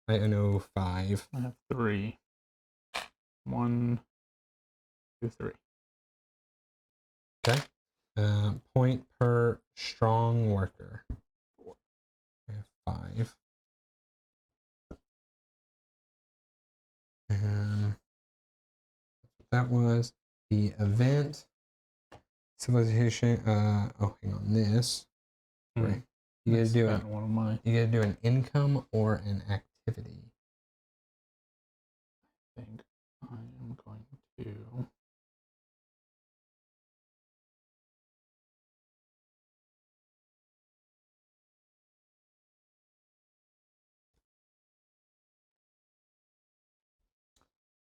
I know 5. I have 3. 1, 2, 3. Okay. Point per strong worker. I have 5. that was. The event, civilization. Oh, hang on. This. Right. You gotta do it. One of mine. You gotta do an income or an activity. I think I am going to.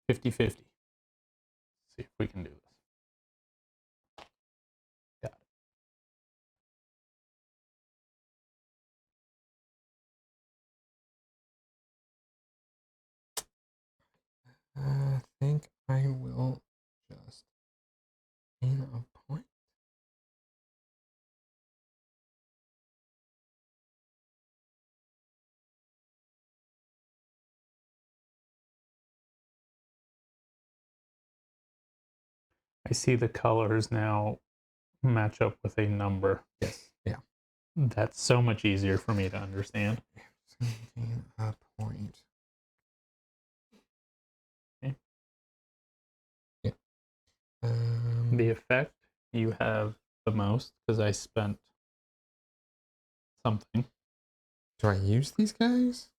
$50-50. See if we can do this. Got it. I think I will just gain a point. I see the colors now match up with a number. Yes. Yeah. That's so much easier for me to understand. So gain a point. Okay. Yeah. The effect, you have the most because I spent something. Do I use these guys?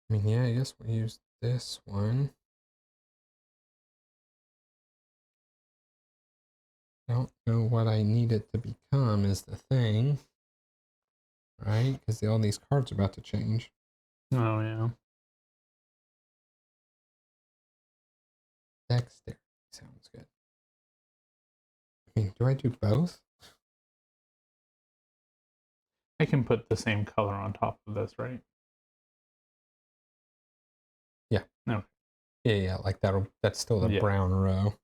I mean, yeah, I guess we'll use this one. Don't know what I need it to become is the thing. Right? Because all these cards are about to change. Oh, yeah. Dexterity sounds good. I mean, do I do both? I can put the same color on top of this, right? Yeah. No. Yeah, like that's still the brown row.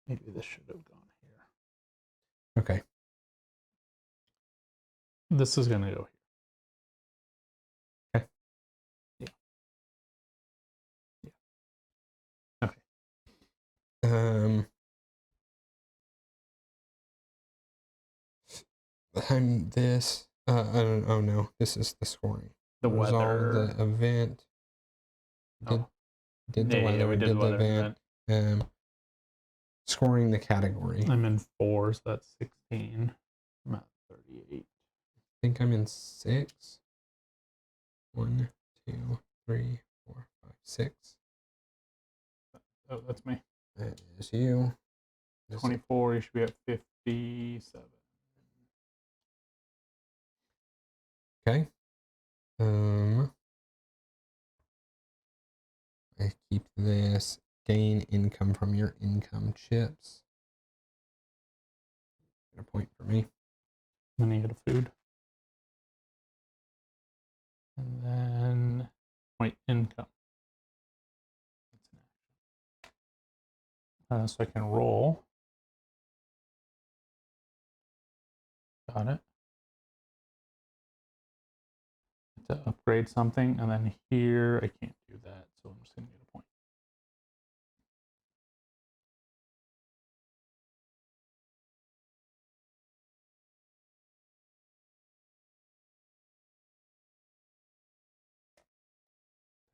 Maybe this should have gone here. Okay. This is going to go here. Okay. Yeah. Yeah. Okay. I'm this. Oh no, this is the scoring. The Resolve weather. the event. Did the weather? We did the weather event. Scoring the category. I'm in 4, so that's 16. I'm at 38. I think I'm in 6. 1, 2, 3, 4, 5, 6. Oh, that's me. That is you. 24, you should be at 57. Okay. I keep this. Gain income from your income chips. Get a point for me. Then you get a food. And then point income. That's an action. So I can roll. Got it. To upgrade something, and then here I can't do that, so I'm just gonna get a point.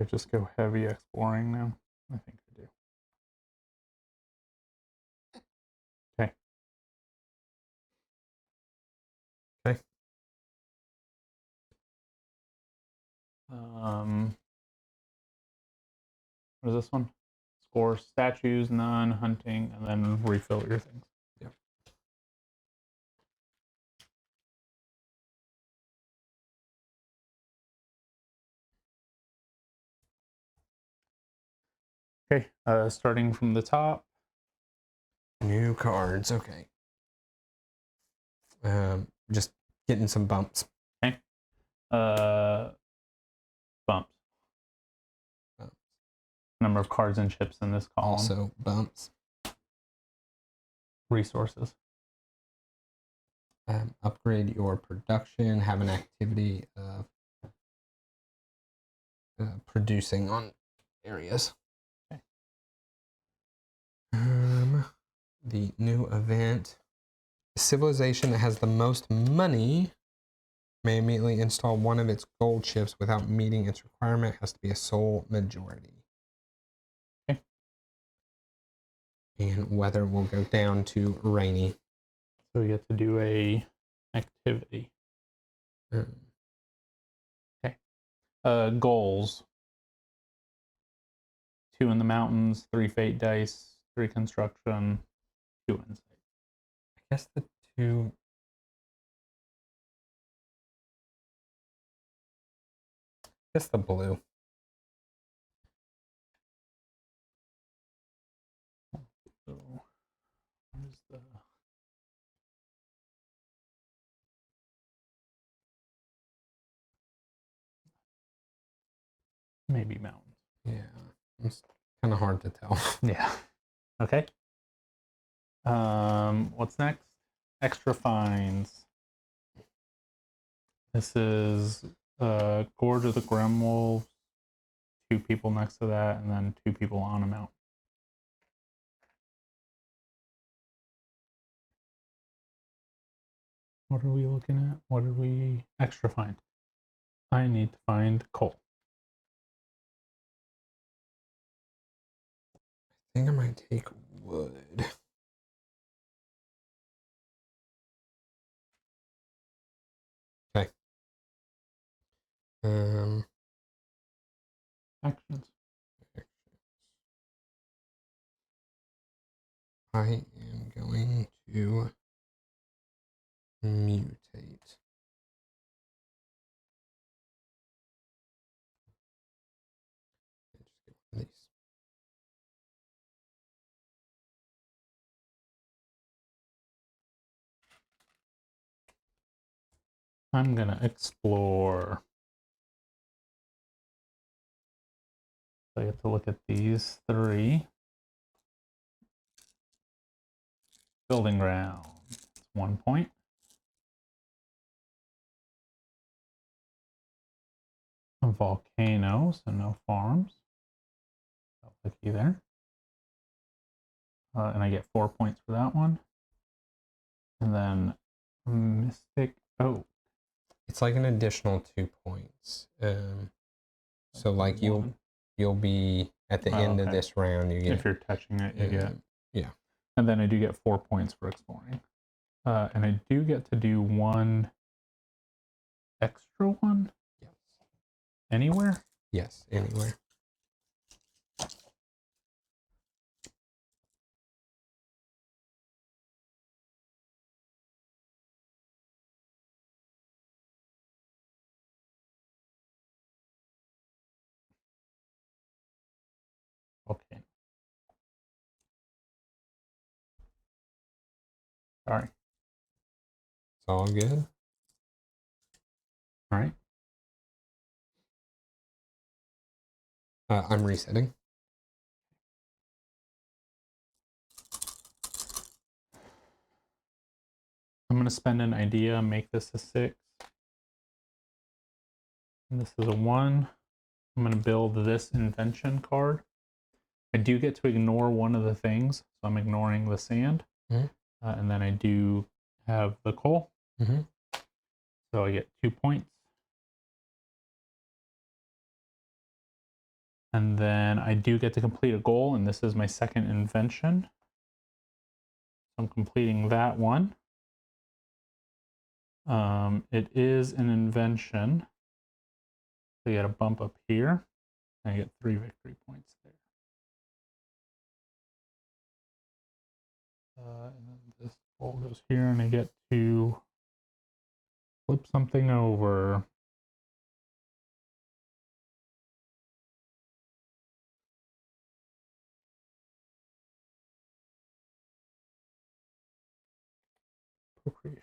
I just go heavy exploring now. I think I do. Okay. Okay. What is this one? Score statues, none, hunting, and then refill your things. Yep. Okay, starting from the top. New cards. Okay. Just getting some bumps. Okay. Bumps. Number of cards and chips in this column. Also bumps. resources. Upgrade your production. Have an activity of producing on areas. Okay. The new event. The civilization that has the most money may immediately install one of its gold ships without meeting its requirement. It has to be a sole majority. Okay. And weather will go down to rainy. So we get to do a activity. Okay. Goals. 2 in the mountains, 3 fate dice, 3 construction, 2 insight. I guess the 2. I guess the blue. So where's the maybe mountains? Yeah, it's kind of hard to tell. Yeah. Okay. What's next? Extra fines. This is Gorge of the Gremwolves, 2 people next to that, and then 2 people on a mountain. What are we looking at? What are we extra find? I need to find coal. I think I might take wood. Okay. Actions. I am going to mutate. Just get one of these. I'm gonna explore. So I get to look at these 3. Building ground. It's 1 point. A volcano, so no farms. I'll click you there. And I get 4 points for that one. And then Mystic Oak. It's like an additional 2 points. So like you'll be at the end of this round. You get if you're touching it, you get. Yeah. And then I do get 4 points for exploring. And I do get to do 1 extra one. Yes. Anywhere. Yes, anywhere. Okay. Sorry. It's all good. All right. I'm resetting. I'm going to spend an idea, make this a 6. And this is a 1. I'm going to build this invention card. I do get to ignore one of the things, so I'm ignoring the sand. Mm-hmm. And then I do have the coal. Mm-hmm. So I get 2 points. And then I do get to complete a goal, and this is my second invention. So I'm completing that one. It is an invention. So you get a bump up here. And I get 3 victory points there. And then this ball goes here, and I get to flip something over. Appropriation.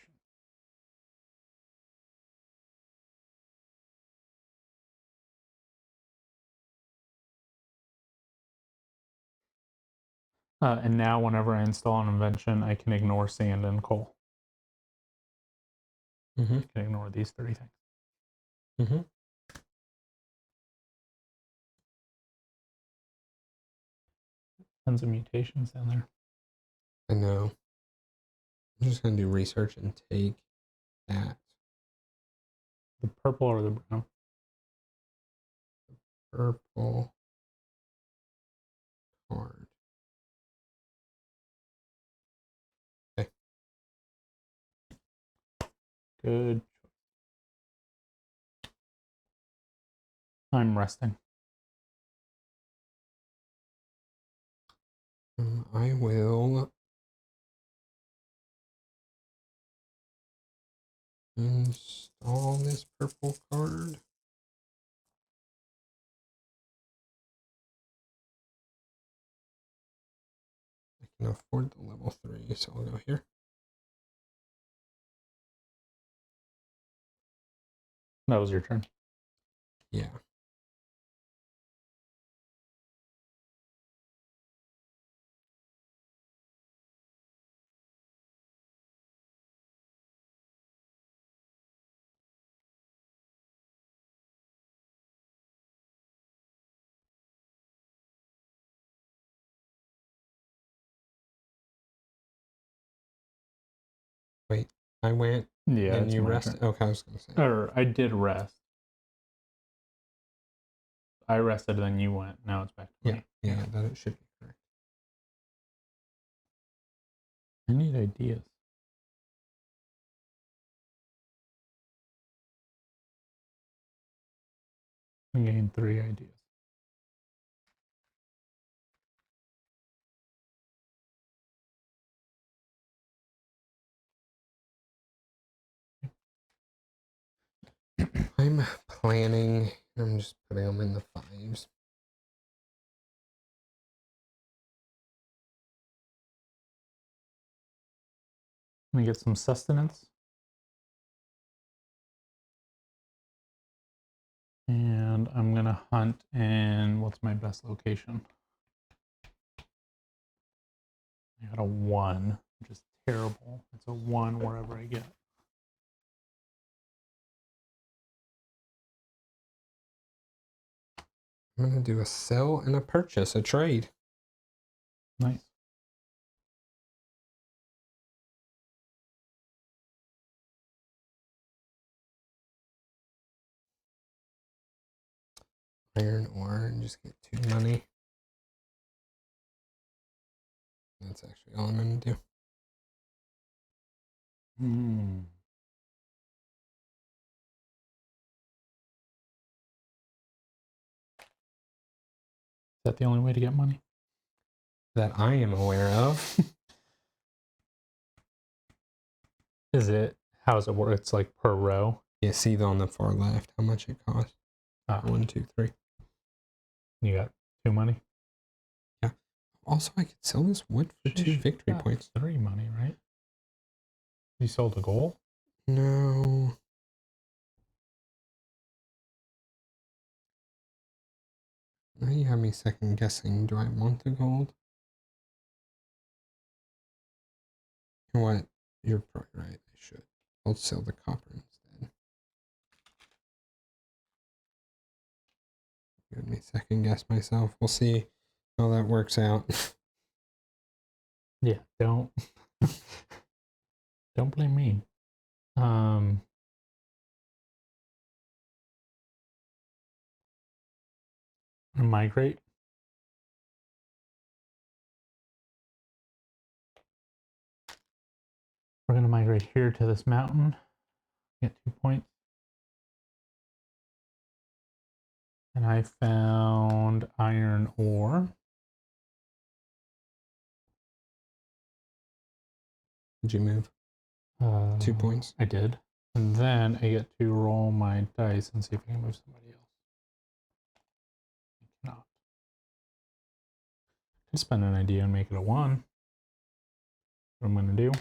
And now whenever I install an invention, I can ignore sand and coal. I can ignore these 3 things. Tons of mutations down there. I know. I'm just going to do research and take that. The purple or the brown? Purple card. Okay. Good choice. I'm resting. I will install this purple card. I can afford the level 3, so I'll go here. That was your turn. Yeah. Wait, I went Yeah, and it's you my rested? turn. Okay, I was going to say. Or I did rest. I rested, then you went. Now it's back to me. Yeah, that it should be correct. I need ideas. I gained 3 ideas. I'm planning. I'm just putting them in the 5s. Let me get some sustenance. And I'm going to hunt in, what's my best location? I got a 1, which is terrible. It's a 1 wherever I get. I'm going to do a sell and a purchase, a trade. Nice. Iron ore and just get 2 money. That's actually all I'm going to do. Is that the only way to get money? That I am aware of. Is it? How does it work? It's like per row. Yeah, see on the far left how much it costs. 1, 2, 3. You got 2 money. Yeah. Also, I could sell this wood for 2 victory points. 3 money, right? You sold a goal? No. Now you have me second guessing. Do I want the gold? You know what? You're probably right. I should. I'll sell the copper instead. Let me second guess myself. We'll see how that works out. Yeah, don't don't blame me. Migrate. We're gonna migrate here to this mountain. Get 2 points. And I found iron ore. Did you move? 2 points. I did. And then I get to roll my dice and see if I can move somebody else. I cannot. I could spend an idea and make it a 1. What I'm going to do.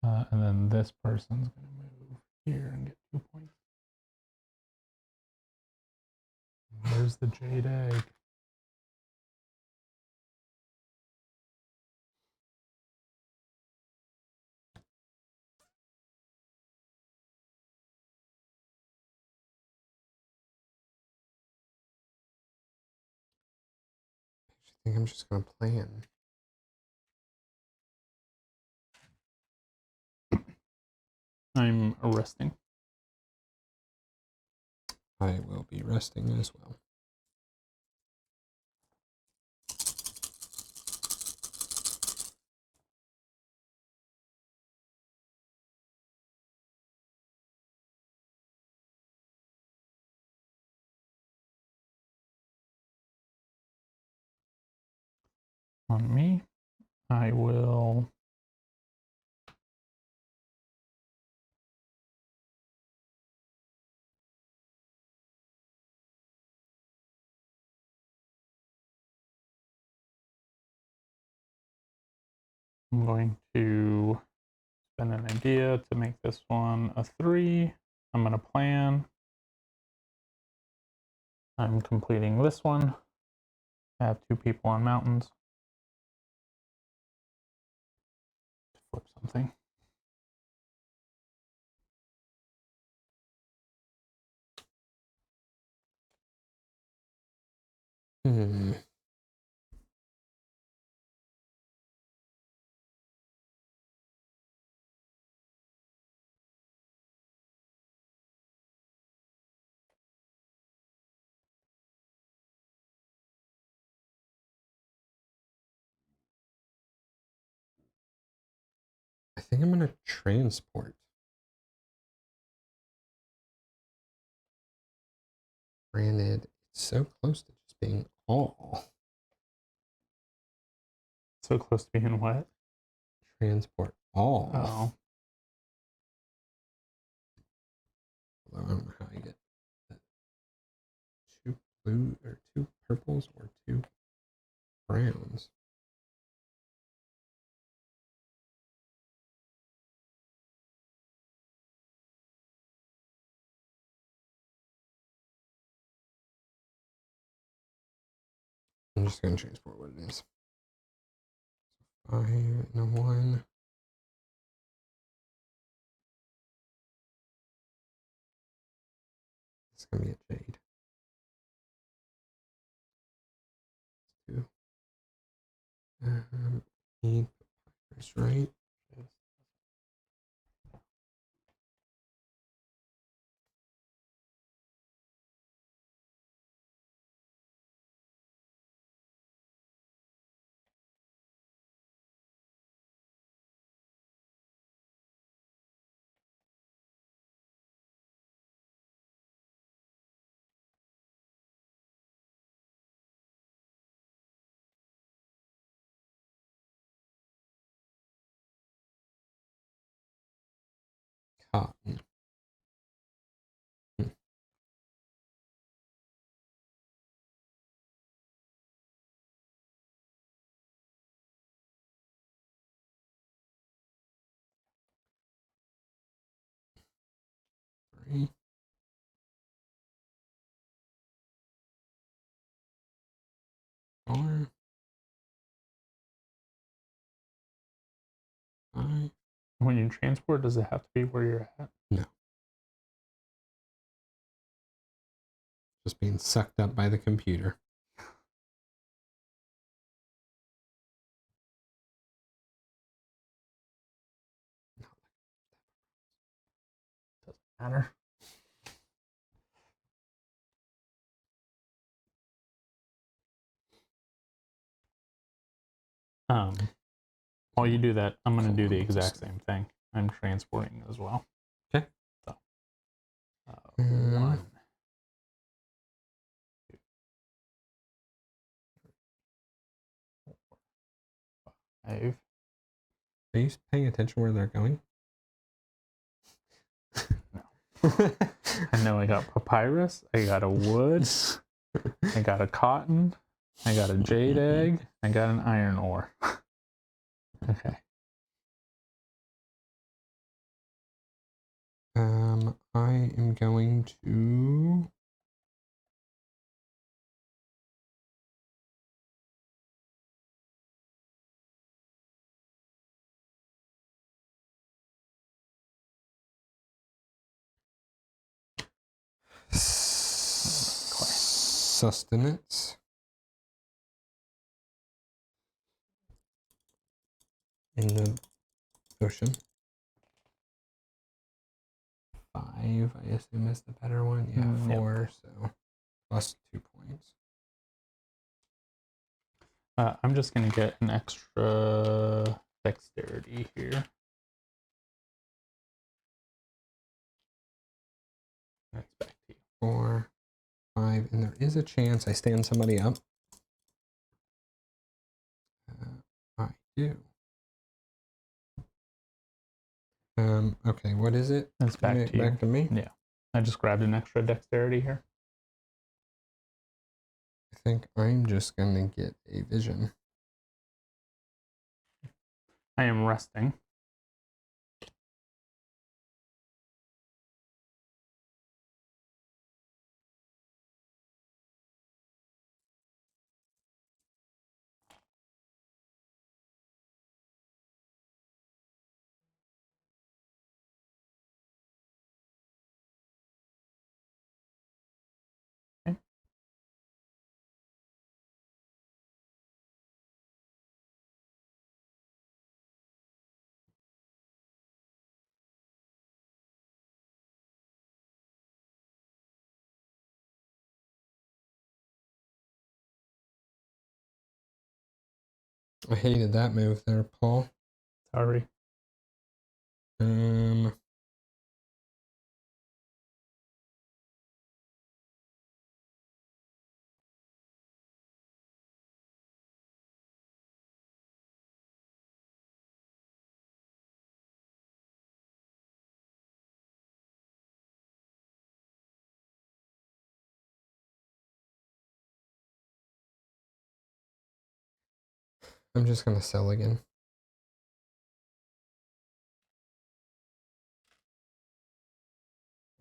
And then this person's going to move here and get 2 points. Where's the jade egg? think I'm just gonna plan. I'm resting. I will be resting as well. On me, I will I'm going to spend an idea to make this one a 3. I'm going to plan. I'm completing this one. I have 2 people on mountains. Flip something. I think I'm gonna transport. Granted, it's so close to just being all. So close to being what? Transport all. Oh. Although I don't know how I get that. 2 blue or 2 purples or 2 browns. I'm just gonna transport what it is. 5 and a 1. It's gonna be a jade. 2. Need papyrus, right? Cotton. 3. 4. 5. When you transport, does it have to be where you're at? No. Just being sucked up by the computer. Doesn't matter. While you do that, I'm going to do the exact same thing. I'm transporting as well. Okay. So, 1, 2, 5. Are you paying attention where they're going? No. I know I got papyrus, I got a wood, I got a cotton, I got a jade egg, I got an iron ore. Okay. I am going to sustenance. in the ocean. 5, I assume, is the better one. Yeah, 4, so plus 2 points. I'm just going to get an extra dexterity here. That's back to you. 4, 5, and there is a chance I stand somebody up. I do. Okay, what is it? It's back to you. Back to me? Yeah. I just grabbed an extra dexterity here. I think I'm just going to get a vision. I am resting. Okay. I hated that move there, Paul. Sorry. I'm just going to sell again.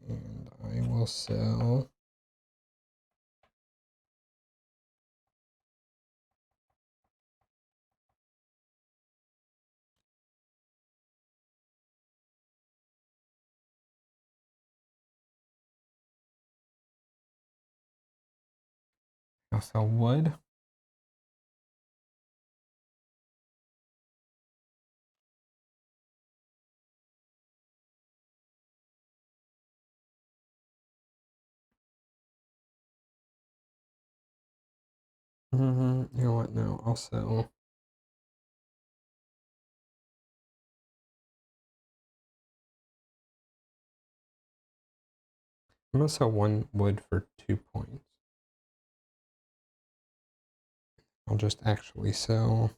And I will sell. I'll sell wood. You know what? No, I'll sell. I'm going to sell 1 wood for 2 points. I'll just actually sell.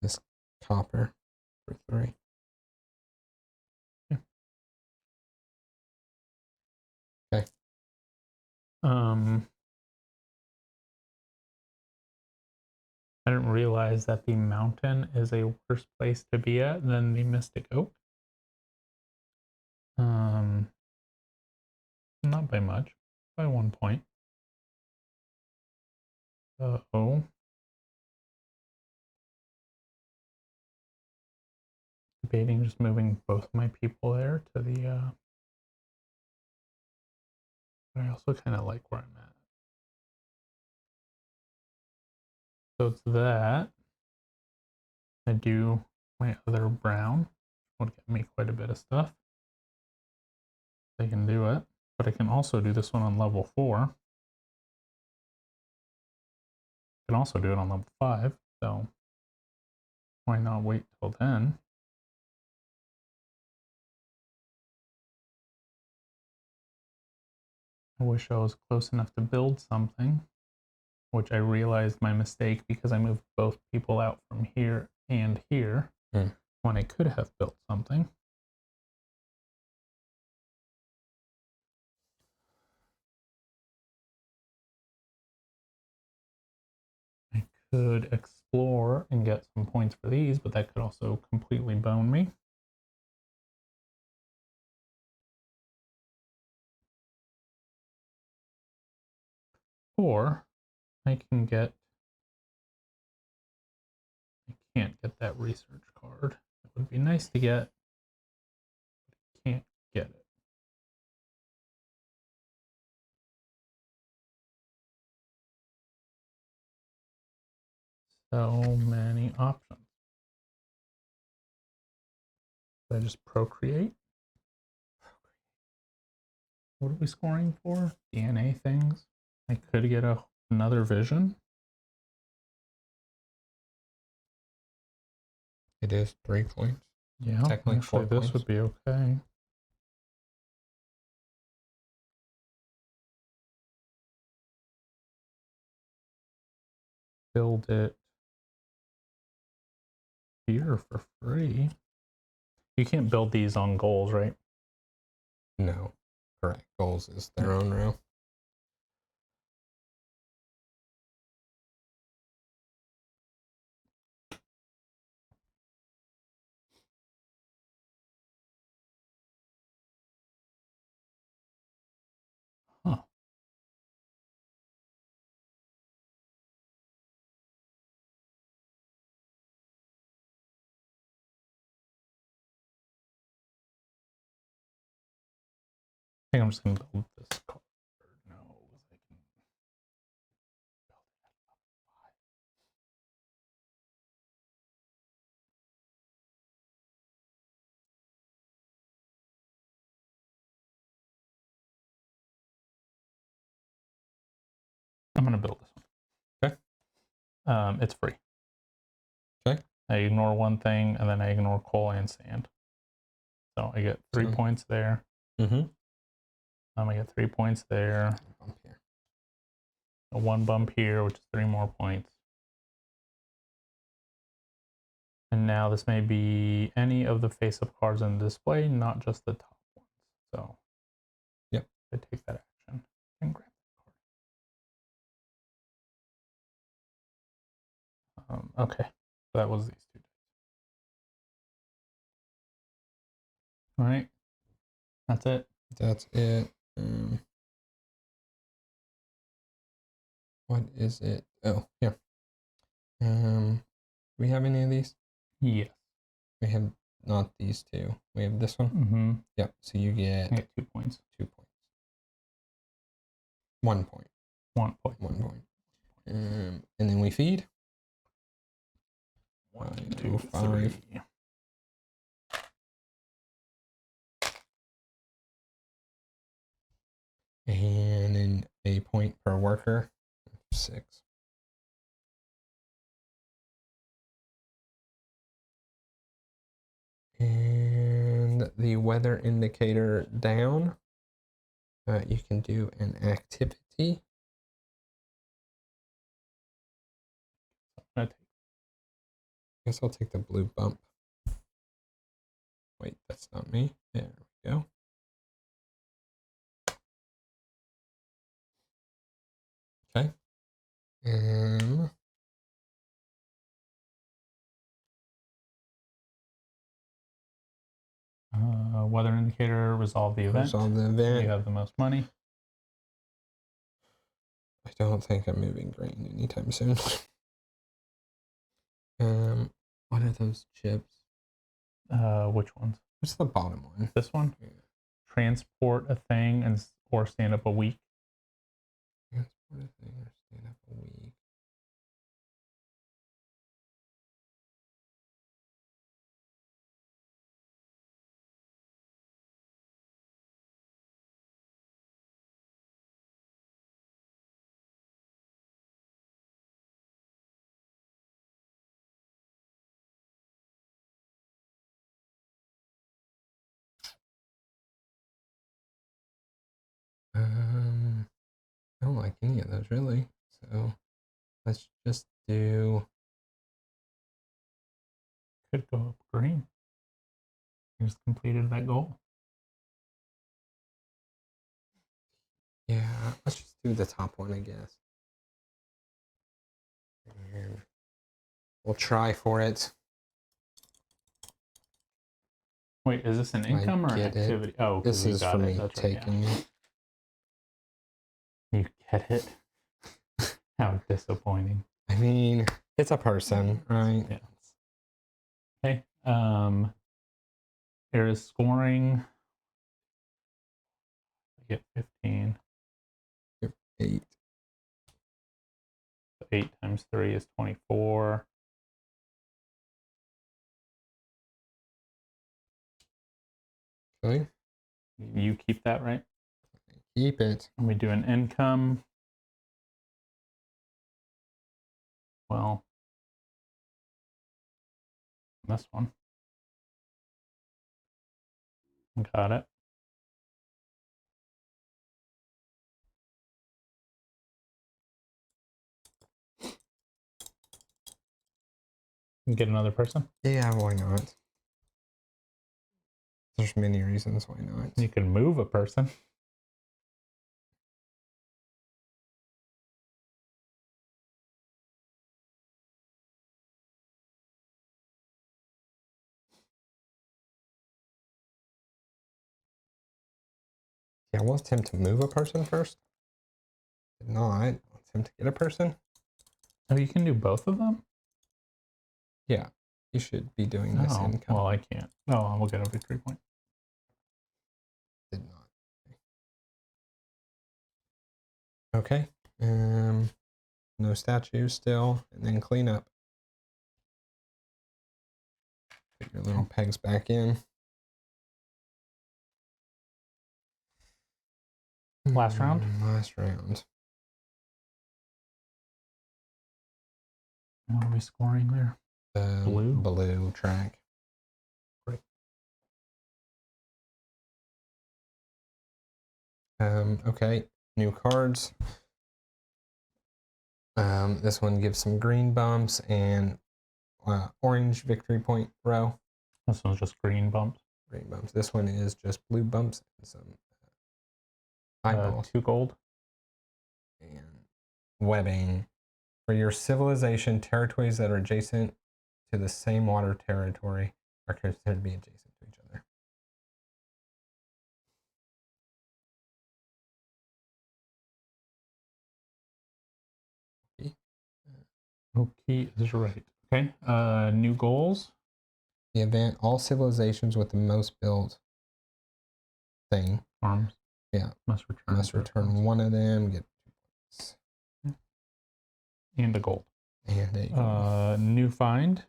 This copper for 3. Yeah. Okay. I didn't realize that the mountain is a worse place to be at than the Mystic Oak. Not by much, by 1 point. Uh-oh. Debating just moving both my people there to the, but I also kind of like where I'm at. So it's that. I do my other brown, would get me quite a bit of stuff. I can do it, but I can also do this one on level 4. I can also do it on level 5, so why not wait till then? I wish I was close enough to build something, which I realized my mistake because I moved both people out from here and here when I could have built something. I could explore and get some points for these, but that could also completely bone me. Or I can get, I can't get that research card. It would be nice to get, So many options. Did I just procreate? What are we scoring for? DNA things. I could get another vision. It is 3 points. Yeah, Technically actually 4 this points. would be okay. Build it here for free. You can't build these on goals, right? No, correct. Goals is their own row. Huh. I think I'm just gonna build this card. No, I can build it at level 5. I'm gonna build this one. Okay. It's free. Okay. I ignore one thing and then I ignore coal and sand. So I get 3 points there. Mm-hmm. I get 3 points there. Bump here. A 1 bump here, which is 3 more points. And now this may be any of the face-up cards in the display, not just the top ones. So yep, I take that action and grab that card. Okay, so that was these 2 dice. All right, that's it. That's it. What is it? Oh, here. Do we have any of these? Yes. We have not these 2. We have this one. Mm-hmm. Yep. So you get, I get 2 points. 2 points. 1 point. 1 point. 1 point. And then we feed. 1, 5, 2, 5. 3. And then a point per worker. 6. And the weather indicator down. You can do an activity. I Guess I'll take the blue bump. Wait, that's not me. There we go. Okay. Weather indicator, resolve the event. Resolve the event. You have the most money. I don't think I'm moving green anytime soon. What are those chips? Which ones? What's the bottom one? This one? Yeah. Transport a thing or stand up a week. Transport a thing or stand up a week. I don't like any of those really. So let's just do. Could go up green. You just completed that goal. Yeah, let's just do the top one, I guess. And we'll try for it. Wait, is this an income or an activity? Oh, this is for me taking it. You get it? How disappointing. I mean, it's a person, right? Yeah. Okay. There is scoring. I get 15. 8. 8 times 3 is 24. Okay. You keep that, right? Keep it. And we do an income. Well, this one. Got it. Get another person. Yeah, why not? There's many reasons why not. You can move a person. Yeah, we'll attempt to move a person first. If not, let's attempt to get a person. Oh, you can do both of them? Yeah, you should be doing this income. Well, I can't. Oh, we'll get a victory point. Did not. Okay. No statues still, and then clean up. Put your little pegs back in. Last round? Last round. What are we scoring there? Blue? Blue track. Great. Okay, new cards. This one gives some green bumps and orange victory point row. This one's just green bumps. Green bumps. This one is just blue bumps and some eyeballs. 2 gold. And webbing. For your civilization, territories that are adjacent to the same water territory are considered to be adjacent to each other. Okay, this is right. Okay. New goals. The event, all civilizations with the most built thing. Farms. Yeah. Must return one of them, get 2 points. And a gold. And a gold. New find.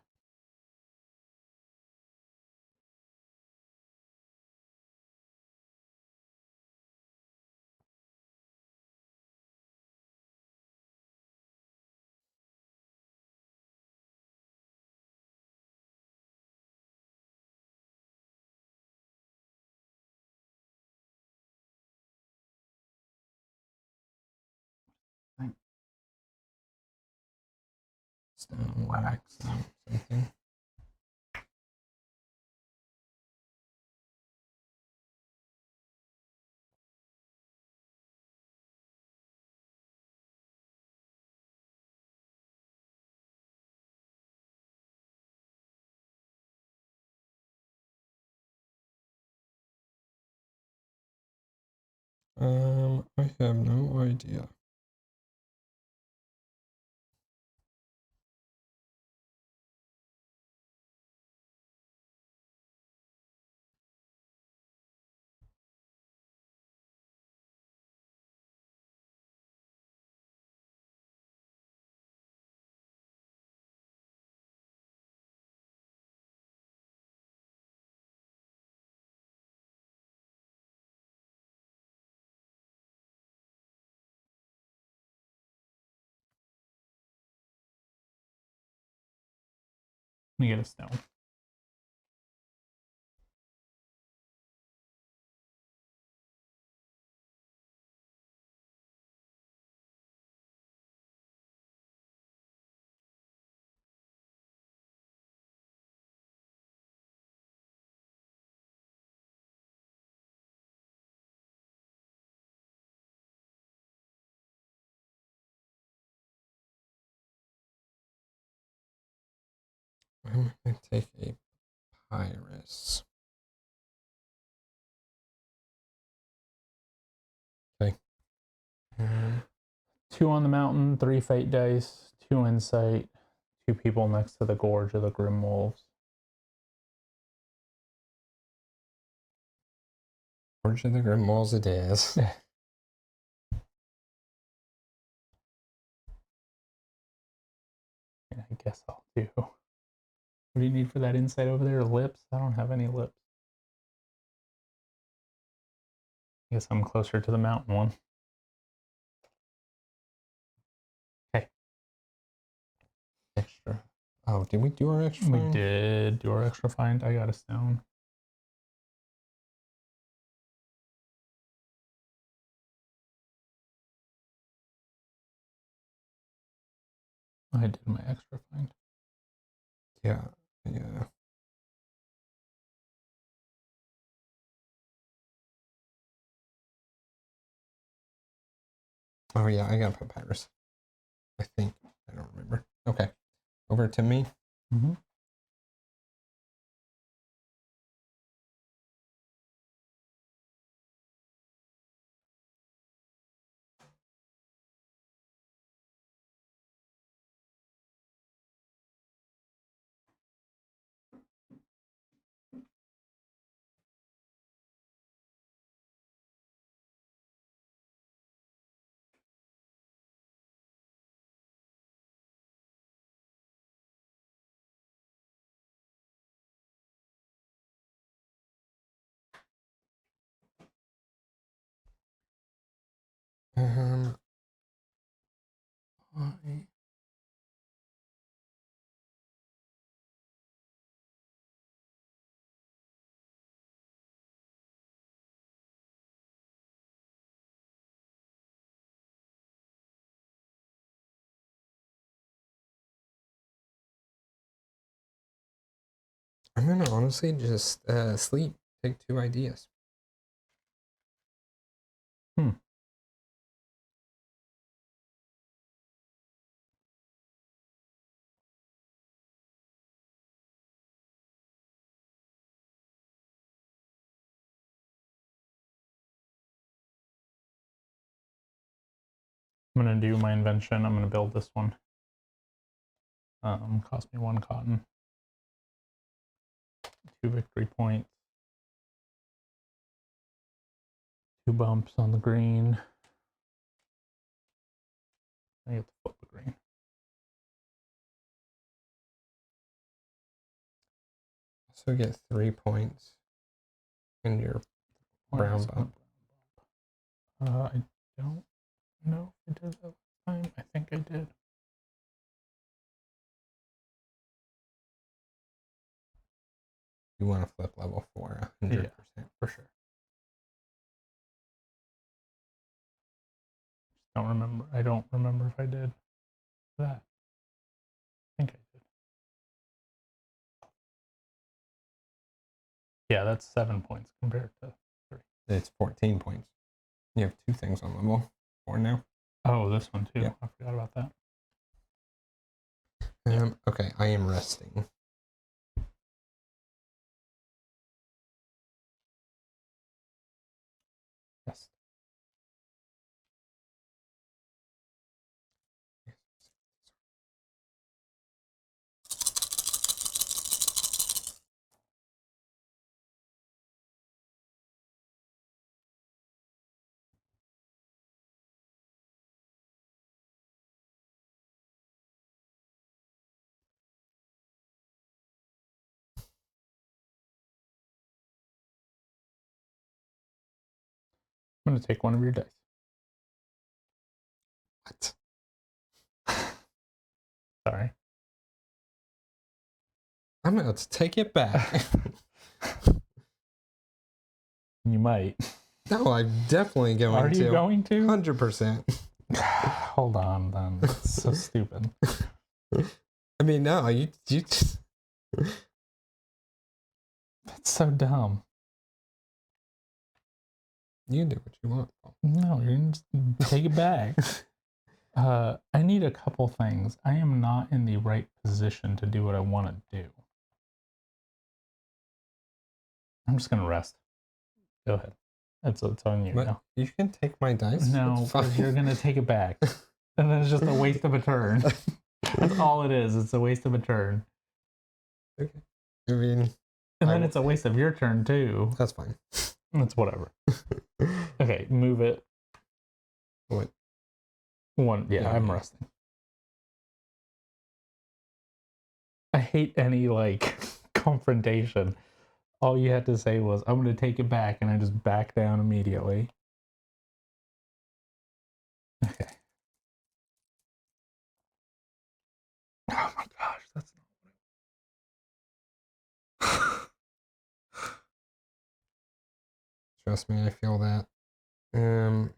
Stone wax. Something. I have no idea. Let me get a stone. I'm going to take a papyrus. Okay. 2 on the mountain, 3 fate dice, 2 insight, 2 people next to the gorge of the grim wolves. Gorge of the Grim Walls it is. guess I'll do. What do you need for that insight over there? Lips? I don't have any lips. I guess I'm closer to the mountain one. Okay. Extra. Oh, did we do our extra We find? did do our extra find. I got a stone. I did my extra find. Yeah. Yeah. Oh, yeah, I got papyrus. I think. I don't remember. Okay. Over to me. Mm-hmm. I'm gonna honestly just sleep. Take 2 ideas. I'm gonna do my invention. I'm gonna build this one. Cost me 1 cotton. 2 victory points. 2 bumps on the green. I get to flip the green. So get 3 points in your brown bump. I don't know if I did that last time. I think I did. You want to flip level 4, 100%. Yeah, for sure. Don't remember. I don't remember if I did that. I think I did. Yeah, that's 7 points compared to 3. It's 14 points. You have 2 things on level 4 now. Oh, this one too. Yeah. I forgot about that. Okay, I am resting. Yes. I'm going to take one of your dice. What? Sorry. I'm going to take it back. You might. No, I'm definitely going to. Are you going to? 100%. Hold on, then. That's so stupid. I mean, no, you just... That's so dumb. You can do what you want. No, you can just take it back. I need a couple things. I am not in the right position to do what I want to do. I'm just going to rest. Go ahead. It's on you But now. you can take my dice. No, because you're going to take it back. And then it's just a waste of a turn. That's all it is. It's a waste of a turn. Okay. I mean... And then it's a waste of your turn, too. That's fine. It's whatever. Okay, move it. What? 1. Yeah, Yeah, I'm yeah. resting. I hate any like confrontation. All you had to say was, I'm going to take it back, and I just back down immediately. Okay. Oh my gosh, that's not. Trust me, I feel that. I'm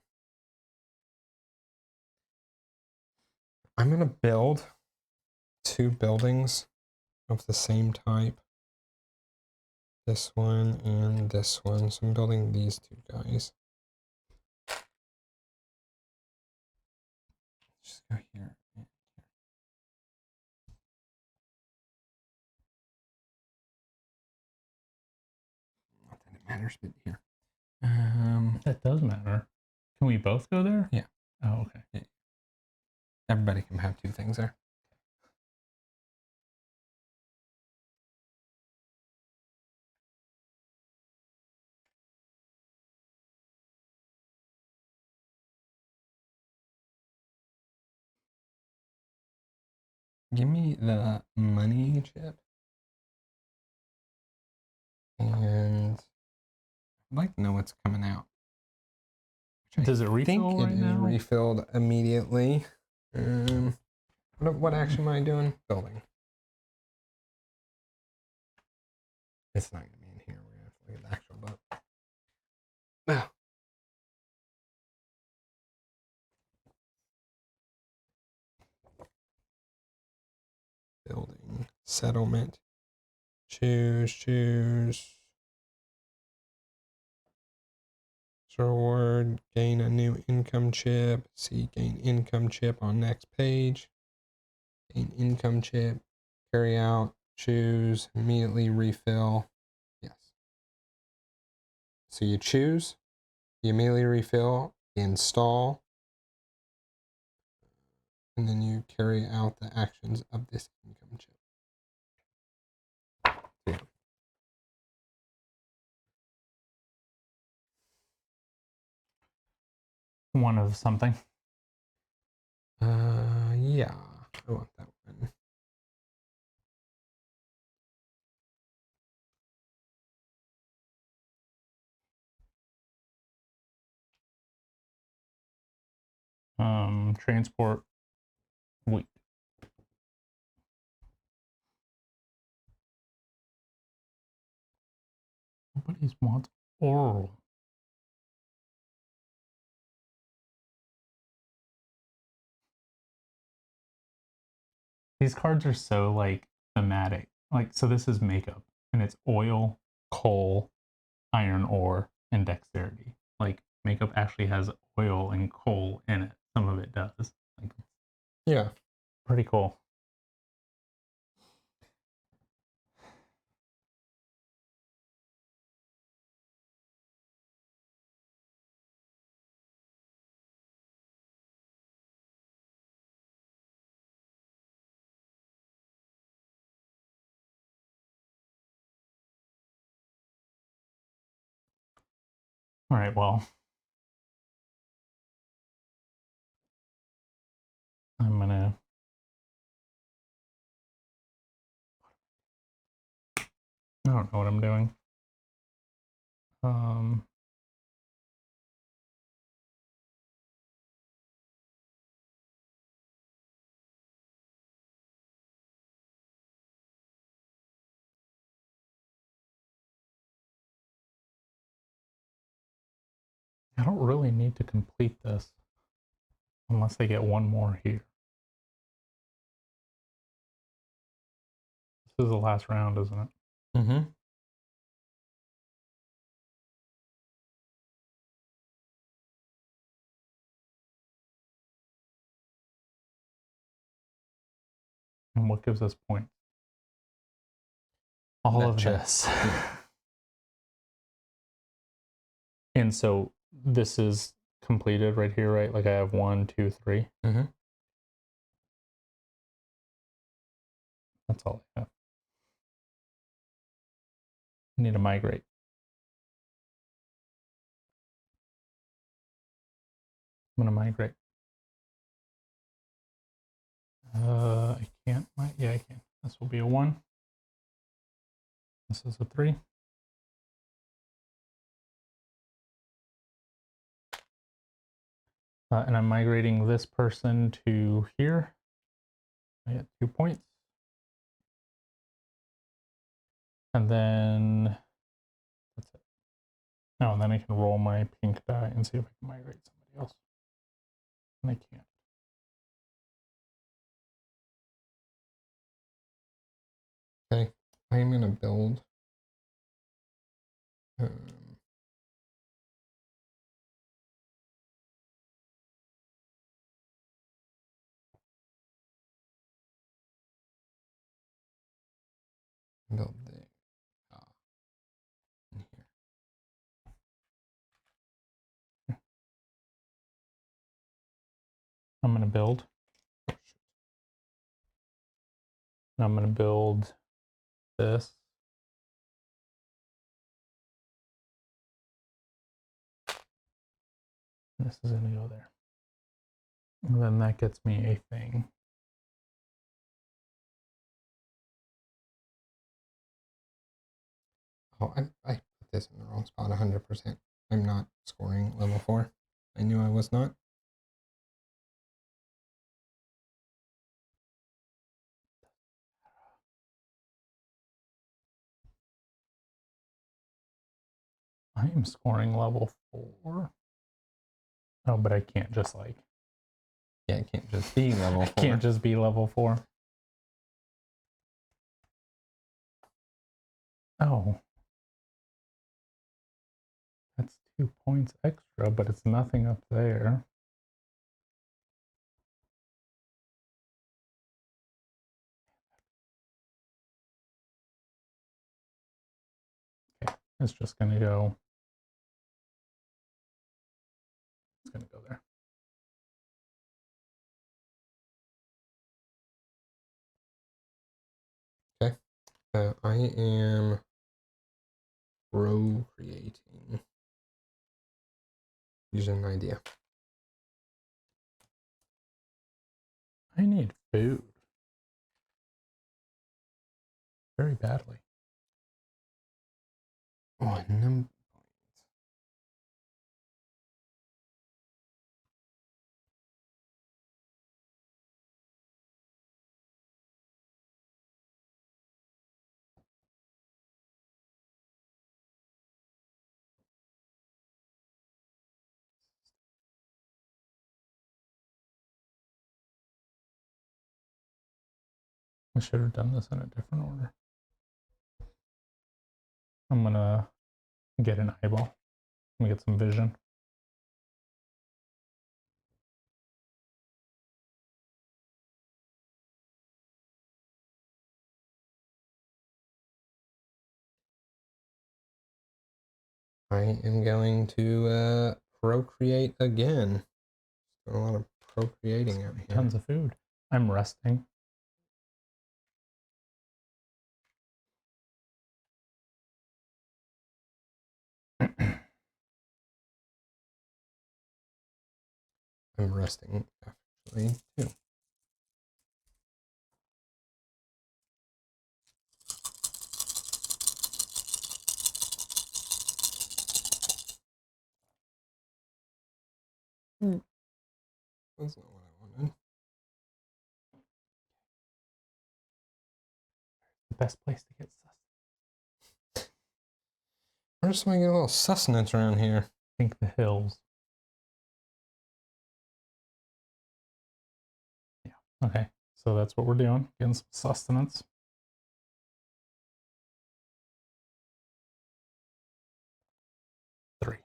gonna build 2 buildings of the same type. This one and this one. So I'm building these 2 guys. Just go here. Not that it matters, but here. That does matter. Can we both go there? Yeah. Oh, okay. Yeah. Everybody can have 2 things there. Give me the money chip. And I'd like to know what's coming out. Does it refill right now? Refilled immediately. What action am I doing? Building. It's not going to be in here. We're going to have to look at the actual book. Now. Building. Settlement. Choose. Reward. Gain a new income chip. See, gain income chip on next page. Gain income chip. Carry out. Choose. Immediately refill. Yes. So you choose. You immediately refill. Install. And then you carry out the actions of this income chip. Yeah. One of something. Yeah. I want that one. Transport wheat. Nobody wants oral. These cards are so like thematic. Like, so this is makeup, and it's oil, coal, iron ore, and dexterity. Like, makeup actually has oil and coal in it. Some of it does. Like, Yeah. pretty cool. All right, well, I'm gonna. I don't know what I'm doing. I don't really need to complete this unless I get one more here. This is the last round, isn't it? Mm-hmm. And what gives us points? All of this. And so this is completed right here, right? Like I have 1, 2, 3. Mm-hmm. That's all I have. I need to migrate. I'm gonna migrate. I can't. Yeah, I can. This will be a 1. This is a 3. And I'm migrating this person to here. I get 2 points. And then that's it. Oh, and then I can roll my pink die and see if I can migrate somebody else. And I can't. Okay, I'm gonna build. Build the in here. I'm going to build. I'm going to build this. This is going to go there. And then that gets me a thing. Oh, I put this in the wrong spot 100%. I'm not scoring level 4. I knew I was not. I am scoring level 4. Oh, but I can't just like... Yeah, it can't just be level 4. Can't just be level 4. Oh. That's 2 points extra, but it's nothing up there. Okay, it's just going to go... It's going to go there. Okay. I am procreating. Using an idea. I need food. Very badly. 1 points. I should have done this in a different order. I'm going to get an eyeball. Let me get some vision. I am going to procreate again. Got a lot of procreating out here. Tons of food. I'm resting. I'm resting actually too. That's not what I wanted. The best place to get sustenance. Where's somebody get a little sustenance around here? I think the hills. Yeah. Okay. So that's what we're doing. Getting some sustenance. Three.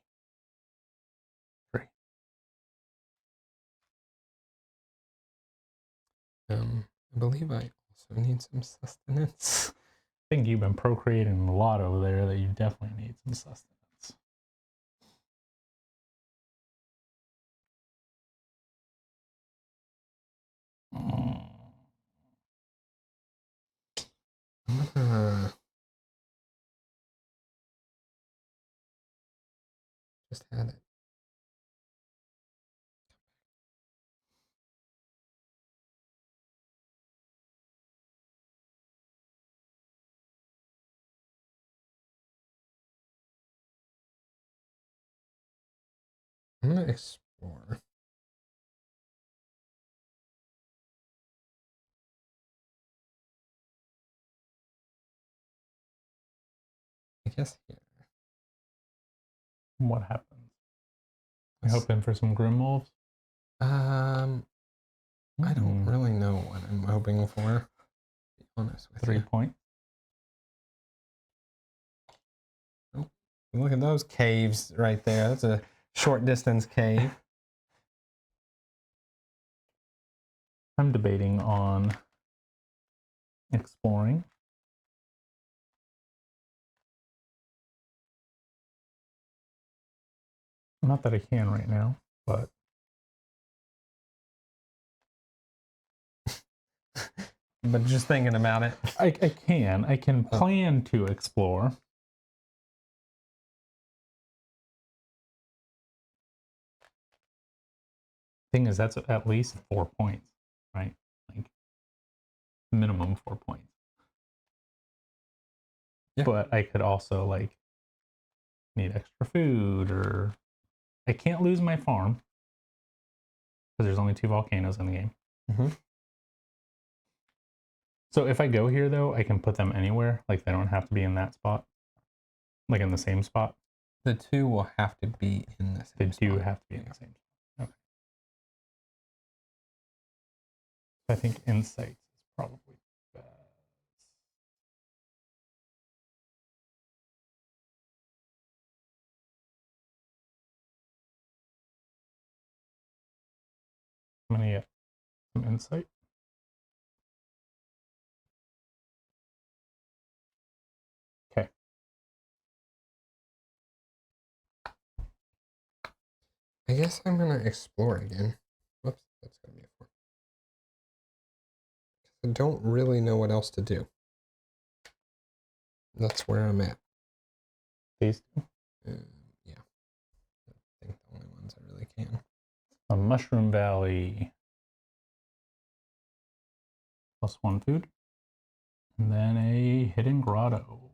I believe I also need some sustenance. I think you've been procreating a lot over there that you definitely need some sustenance. I'm gonna just had it. I'm gonna explore. I guess here. What happens? You hoping for some grim wolves? I don't really know what I'm hoping for. To be honest with 3 you. points. Oh, look at those caves right there. That's a short distance cave. I'm debating on exploring. Not that I can right now, but But just thinking about it. I can. I can plan to explore. Thing is, that's at least 4 points, right? Like minimum 4 points. Yeah. But I could also like need extra food, or I can't lose my farm because there's only 2 volcanoes in the game. Mm-hmm. So if I go here though, I can put them anywhere. Like they don't have to be in that spot, like in the same spot. The 2 will have to be in the same They do spot. have to be in the same spot. Okay. I think insights is probably best. I'm gonna get some insight. Okay. I guess I'm gonna explore again. Whoops, that's gonna be a 4. I don't really know what else to do. That's where I'm at. These two. Yeah. I think the only ones I really can. A Mushroom Valley. +1 food. And then a Hidden Grotto.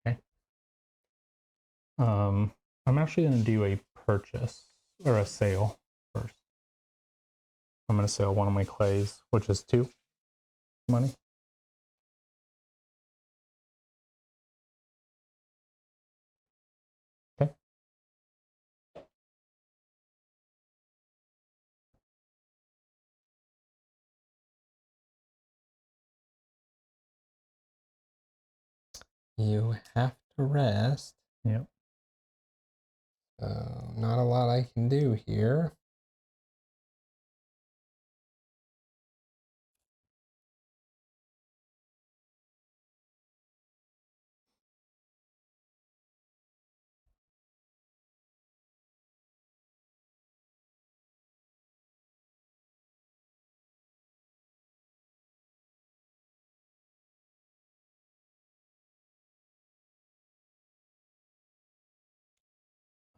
Okay. I'm actually gonna do a purchase or a sale first. I'm gonna sell one of my clays, which is 2 money. Okay. You have to rest. Yep. Not a lot I can do here.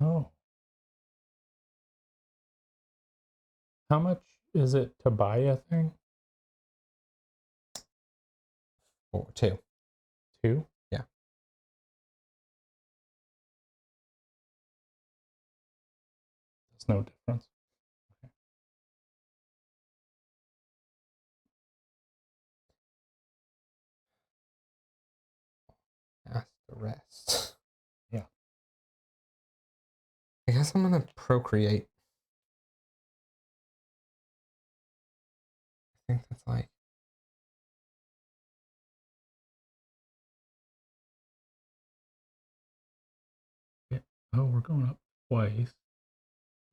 Oh. How much is it to buy a thing? 2. 2? Yeah. There's no difference. Has to rest. Yeah. I guess I'm gonna procreate. I think that's like. Yeah. Oh, we're going up twice.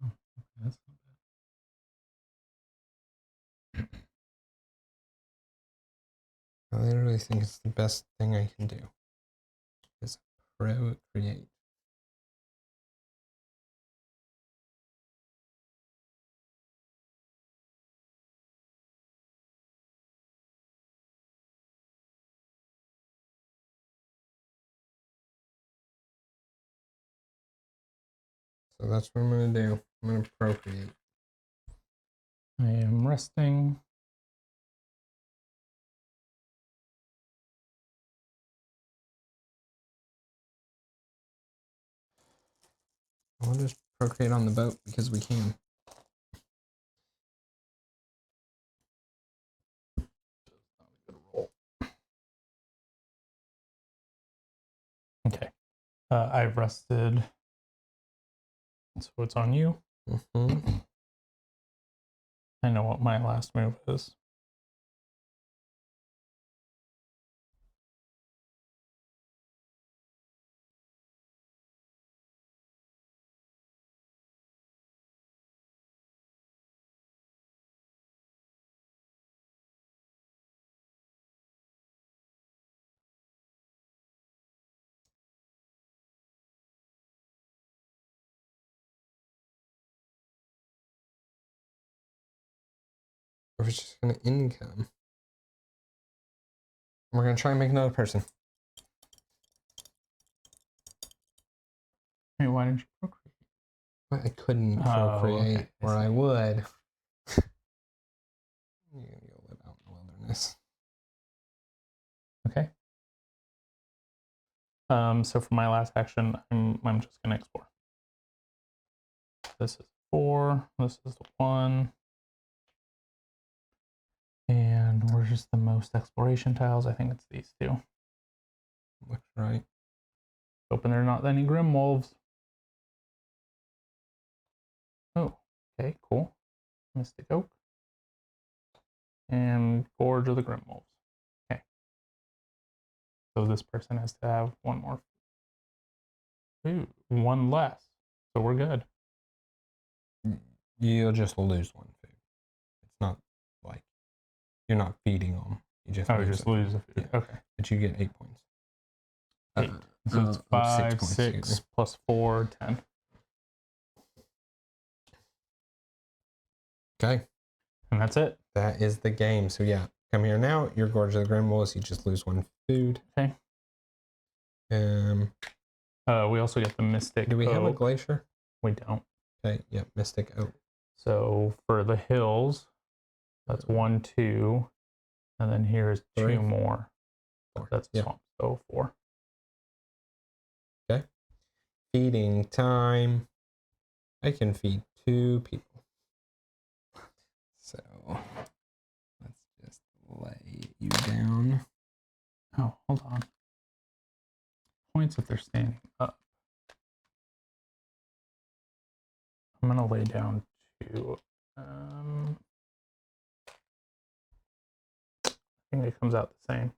Oh, okay, that's not bad. I literally think it's the best thing I can do. Is procreate. So that's what I'm gonna do. I'm gonna procreate. I am resting. We'll just procreate on the boat because we can. Okay. I've rested. So it's on you. Mm-hmm. I know what my last move is. We're just gonna income. We're gonna try and make another person. Hey, why didn't you procreate? I couldn't Oh, procreate, okay. or I would. You're gonna go live out in the wilderness. Okay. So for my last action, I'm just gonna explore. This is 4. This is 1. And where's just the most exploration tiles? I think it's these 2. Looks right. Hoping there are not any grim wolves. Oh, okay, cool. Mystic Oak. And Gorge of the Grim Wolves. Okay. So this person has to have 1 more. Ooh, 1 less. So we're good. You'll just lose 1 food. It's not like you're not feeding them. You just lose the food. Yeah. Okay. But you get 8 points. 8. So it's 5, 6 points, 6 plus 4, 10. Okay. And that's it. That is the game. So yeah, come here now. You're Gorge of the Grim Wolves. You just lose 1 food. Okay. We also get the Mystic Do we have a Oak. glacier? We don't. Okay, yeah, Mystic Oak. So for the hills, that's 1, 2. And then here's 3. 2 more. 4. That's yeah. swamp. So 4. Okay. Feeding time. I can feed 2 people. So let's just lay you down. Oh, hold on. Points if they're standing up. I'm gonna lay down 2. I think it comes out the same.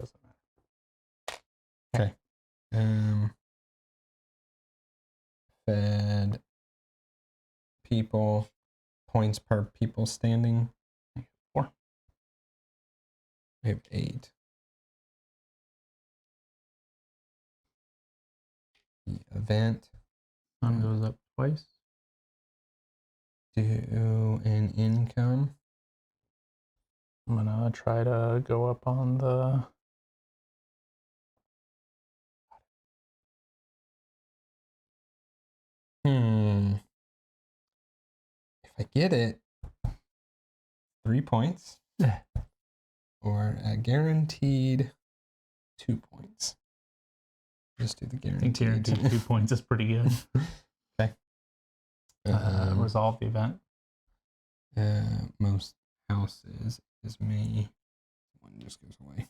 Doesn't matter. Okay. Fed people. Points per people standing. 4. I have 8. The event. Sun goes up twice. Do an income. I'm gonna try to go up on the. If I get it, 3 points. Or a guaranteed 2 points. Just do the I guaranteed. think guaranteed 2 points is pretty good. Okay. Resolve the event. Most houses is me. 1 just goes away.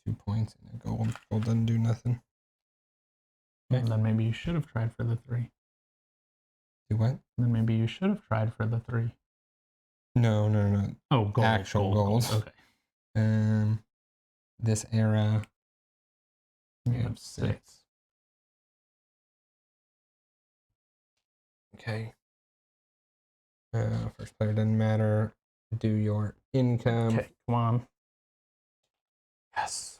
2 points and a gold. Gold doesn't do nothing. Okay. And then maybe you should have tried for the 3. Do what? And then maybe you should have tried for the 3. No. Oh, gold. Actual gold. Okay. This era. You have 6. Okay. First player doesn't matter. Do your income. Okay, come on. Yes.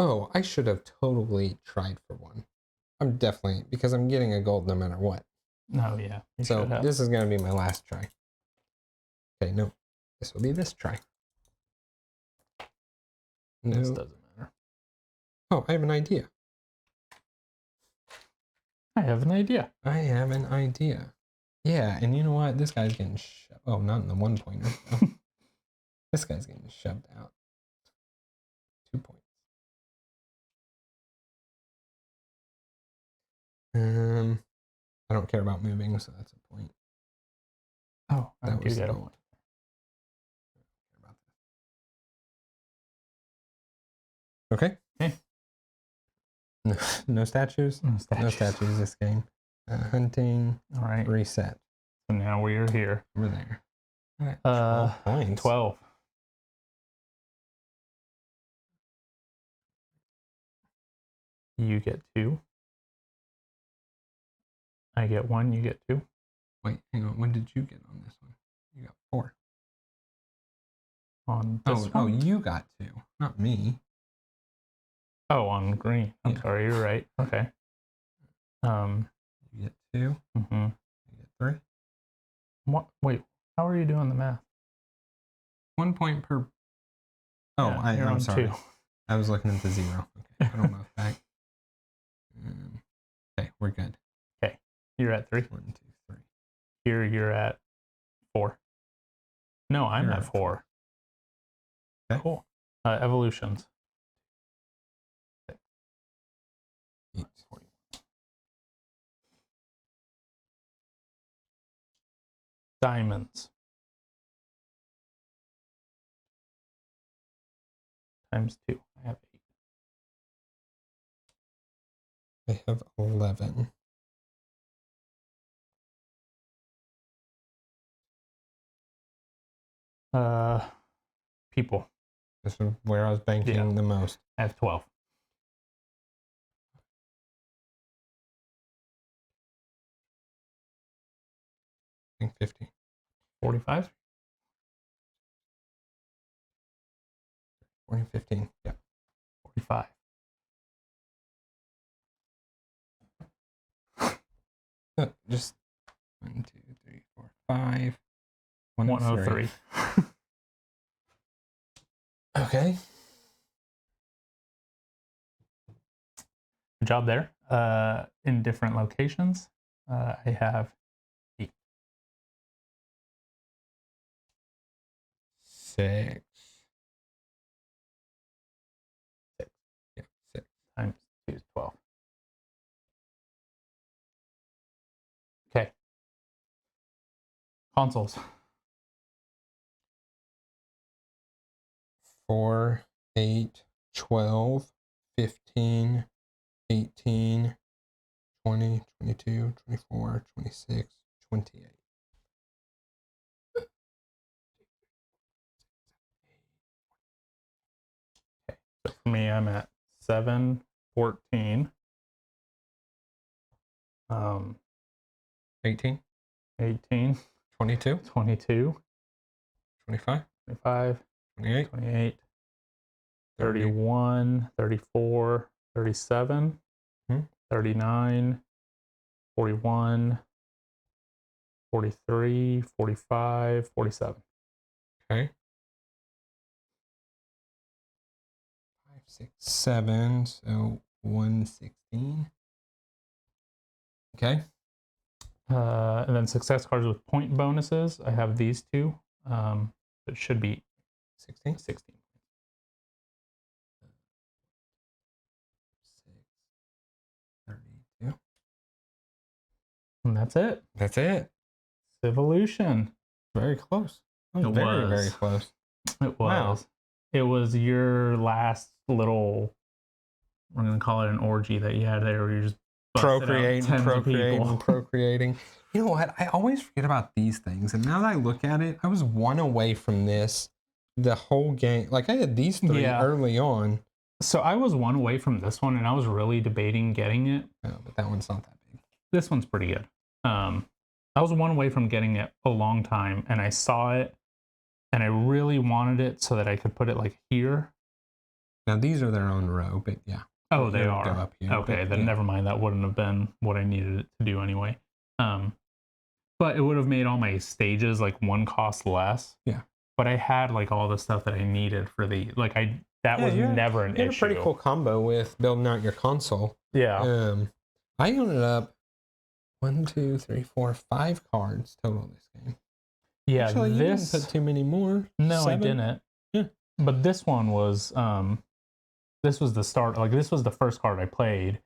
Oh, I should have totally tried for 1. I'm definitely, because I'm getting a gold no matter what. No, yeah. So this is going to be my last try. Okay, no. This will be this try. No. This doesn't matter. Oh, I have an idea. I have an idea. Yeah, and you know what? This guy's getting oh, not in the 1 pointer. This guy's getting shoved out. 2 points. I don't care about moving, so that's a point. Oh, I That do was get a the point. Okay. Okay. No statues. No No statues this game. Hunting. All right. Reset. So now we are here. Over there. All right. 12 points. 12. You get 2. I get 1. You get 2. Wait, hang on. What did you get on this one? You got 4. On this one? Oh, you got 2, not me. Oh, on green. I'm sorry. You're right. Okay. You get 2. Mm-hmm. You get 3. What? Wait. How are you doing the math? 1 point per. Oh, Yeah, I'm sorry. 2. I was looking at the 0. Okay, I don't know if that. Okay, we're good. Okay, you're at 3. 1, 2, 3. Here you're at 4. No, I'm You're at 4. Okay. Cool. Evolutions. 8. Diamonds. Times 2. I have 8. I have 11. People. This is where I was banking the most. I have 12. I think 15. 45? 40, 15. Yeah. 45. Just 1, 2, 3, 4, 5. 103. Okay. Good job there. In different locations, I have 8. 6. 6. Yeah, 6. Times 2 is 12. Okay. Consoles. 4, 8, 12, 15, 18, 20, 22, 24, 26, 28. Okay. So for me, I'm at 7, 14. 18, 18, 22, 22, 25, 25, 28, 28, 31, 34, 37, 39, 41, 43, 45, 47. Okay. 5, 6, 7. So 116. Okay. And then success cards with point bonuses. I have these 2. It should be 16. 16. 6, 32. And that's it. That's it. Civolution. Very close. That was very close. It was. Wow. It was your last little, we're going to call it an orgy that you had there where you just procreating. You know what? I always forget about these things. And now that I look at it, I was 1 away from this the whole game. Like I had these 3 early on. So I was 1 away from this one and I was really debating getting it. Oh, but that one's not that big. This one's pretty good. I was 1 away from getting it a long time and I saw it and I really wanted it so that I could put it like here. Now these are their own row, but yeah. Oh, they are. Go up here, okay, then never mind. That wouldn't have been what I needed it to do anyway. But it would have made all my stages like 1 cost less. Yeah. But I had like all the stuff that I needed for the that was never an issue. You had a pretty cool combo with building out your console. Yeah. I ended up 1, 2, 3, 4, 5 cards total this game. Yeah, Actually, you this didn't put too many more. no, 7? I didn't. Yeah. But this one was this was the start. Like this was the first card I played,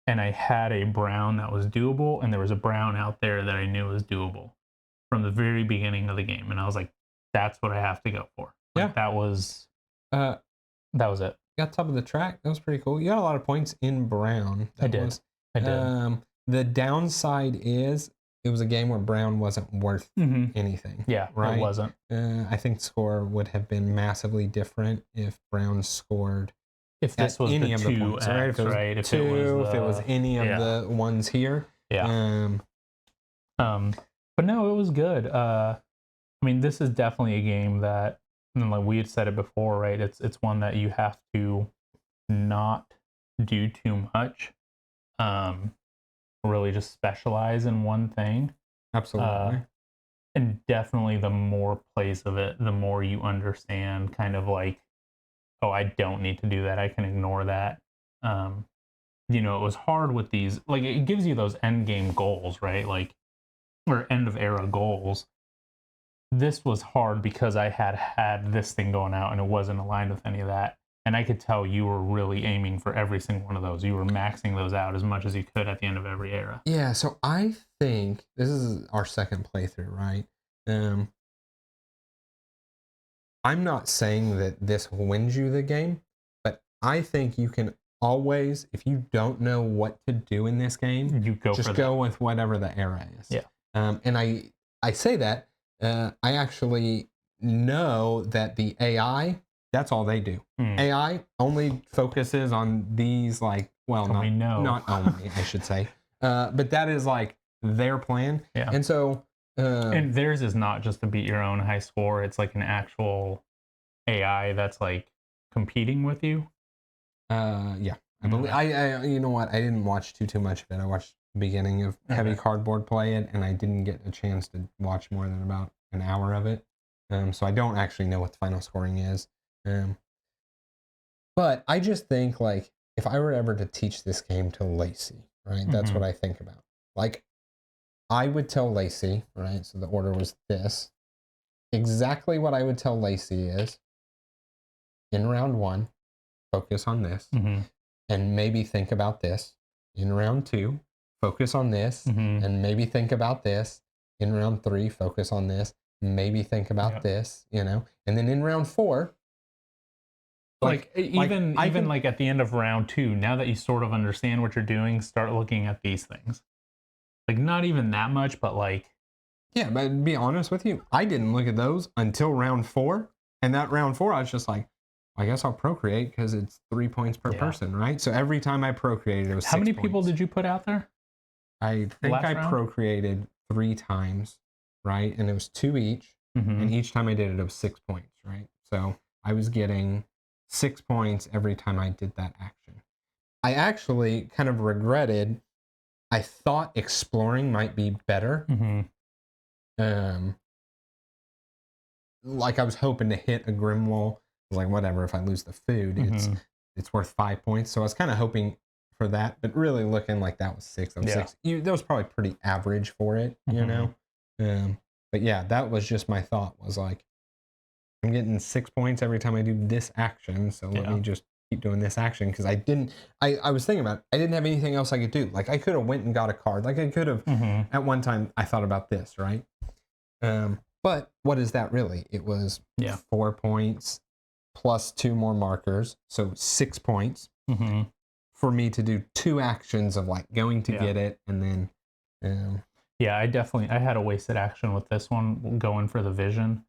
and I had a brown that was doable, and there was a brown out there that I knew was doable from the very beginning of the game, and I was like, that's what I have to go for. Like, Yeah. that was Uh, it. got top of the track. That was pretty cool. You got a lot of points in brown. I did. The downside is it was a game where brown wasn't worth anything. Yeah, right. It wasn't. I think score would have been massively different if brown scored. If this was any the of the 2X, points, right? If it was right? if it was any of the ones here. Yeah. But no, it was good. I mean, this is definitely a game that, like we had said it before, right? It's one that you have to not do too much. Really just specialize in one thing. Absolutely. And definitely the more plays of it, the more you understand kind of like, oh, I don't need to do that. I can ignore that. It was hard with these, like it gives you those end game goals, right? Like, or end of era goals. This was hard because I had this thing going out and it wasn't aligned with any of that. And I could tell you were really aiming for every single one of those. You were maxing those out as much as you could at the end of every era. Yeah, so I think this is our second playthrough, right? I'm not saying that this wins you the game, but I think you can always, if you don't know what to do in this game, you just go with whatever the era is. Yeah. And I say that I actually know that the AI, that's all they do. AI only focuses on these, like, well, not only, I should say, but that is like their plan. Yeah. And so, and theirs is not just to beat your own high score. It's like an actual AI that's like competing with you. Yeah, I believe. I you know what? I didn't watch too much of it. I watched the beginning of Heavy Cardboard play it, and I didn't get a chance to watch more than about an hour of it. So I don't actually know what the final scoring is. But I just think, like, if I were ever to teach this game to Lacey, right? That's what I think about. Like, I would tell Lacey, right? So the order was this. Exactly what I would tell Lacey is, in round 1, focus on this, and maybe think about this. In round 2, focus on this, and maybe think about this. In round 3, focus on this, maybe think about this, and then in round 4, even like at the end of round 2, now that you sort of understand what you're doing, start looking at these things. Like, not even that much, but like, yeah, but to be honest with you, I didn't look at those until round 4, and that round 4, I was just like, I guess I'll procreate because it's 3 points per person, right? So every time I procreated, it was 6 how many points. people did you put out there? I think I procreated 3 times, right? And it was 2 each, and each time I did it, it was 6 points, right? So I was getting 6 points every time I did that action. I actually kind of regretted. I thought exploring might be better. Like I was hoping to hit a Grimwall. I was like, whatever, if I lose the food, it's worth 5 points. So I was kind of hoping for that, but really looking like that was 6. That was 6. That was probably pretty average for it, But yeah, that was just my thought, was like, I'm getting 6 points every time I do this action, so let me just keep doing this action, because I was thinking about it, I didn't have anything else I could do. Like, I could have went and got a card. Like, I could have, at one time, I thought about this, right? But what is that really? It was 4 points plus 2 more markers, so 6 points for me to do 2 actions of like going to get it, and then yeah, I had a wasted action with this one going for the vision.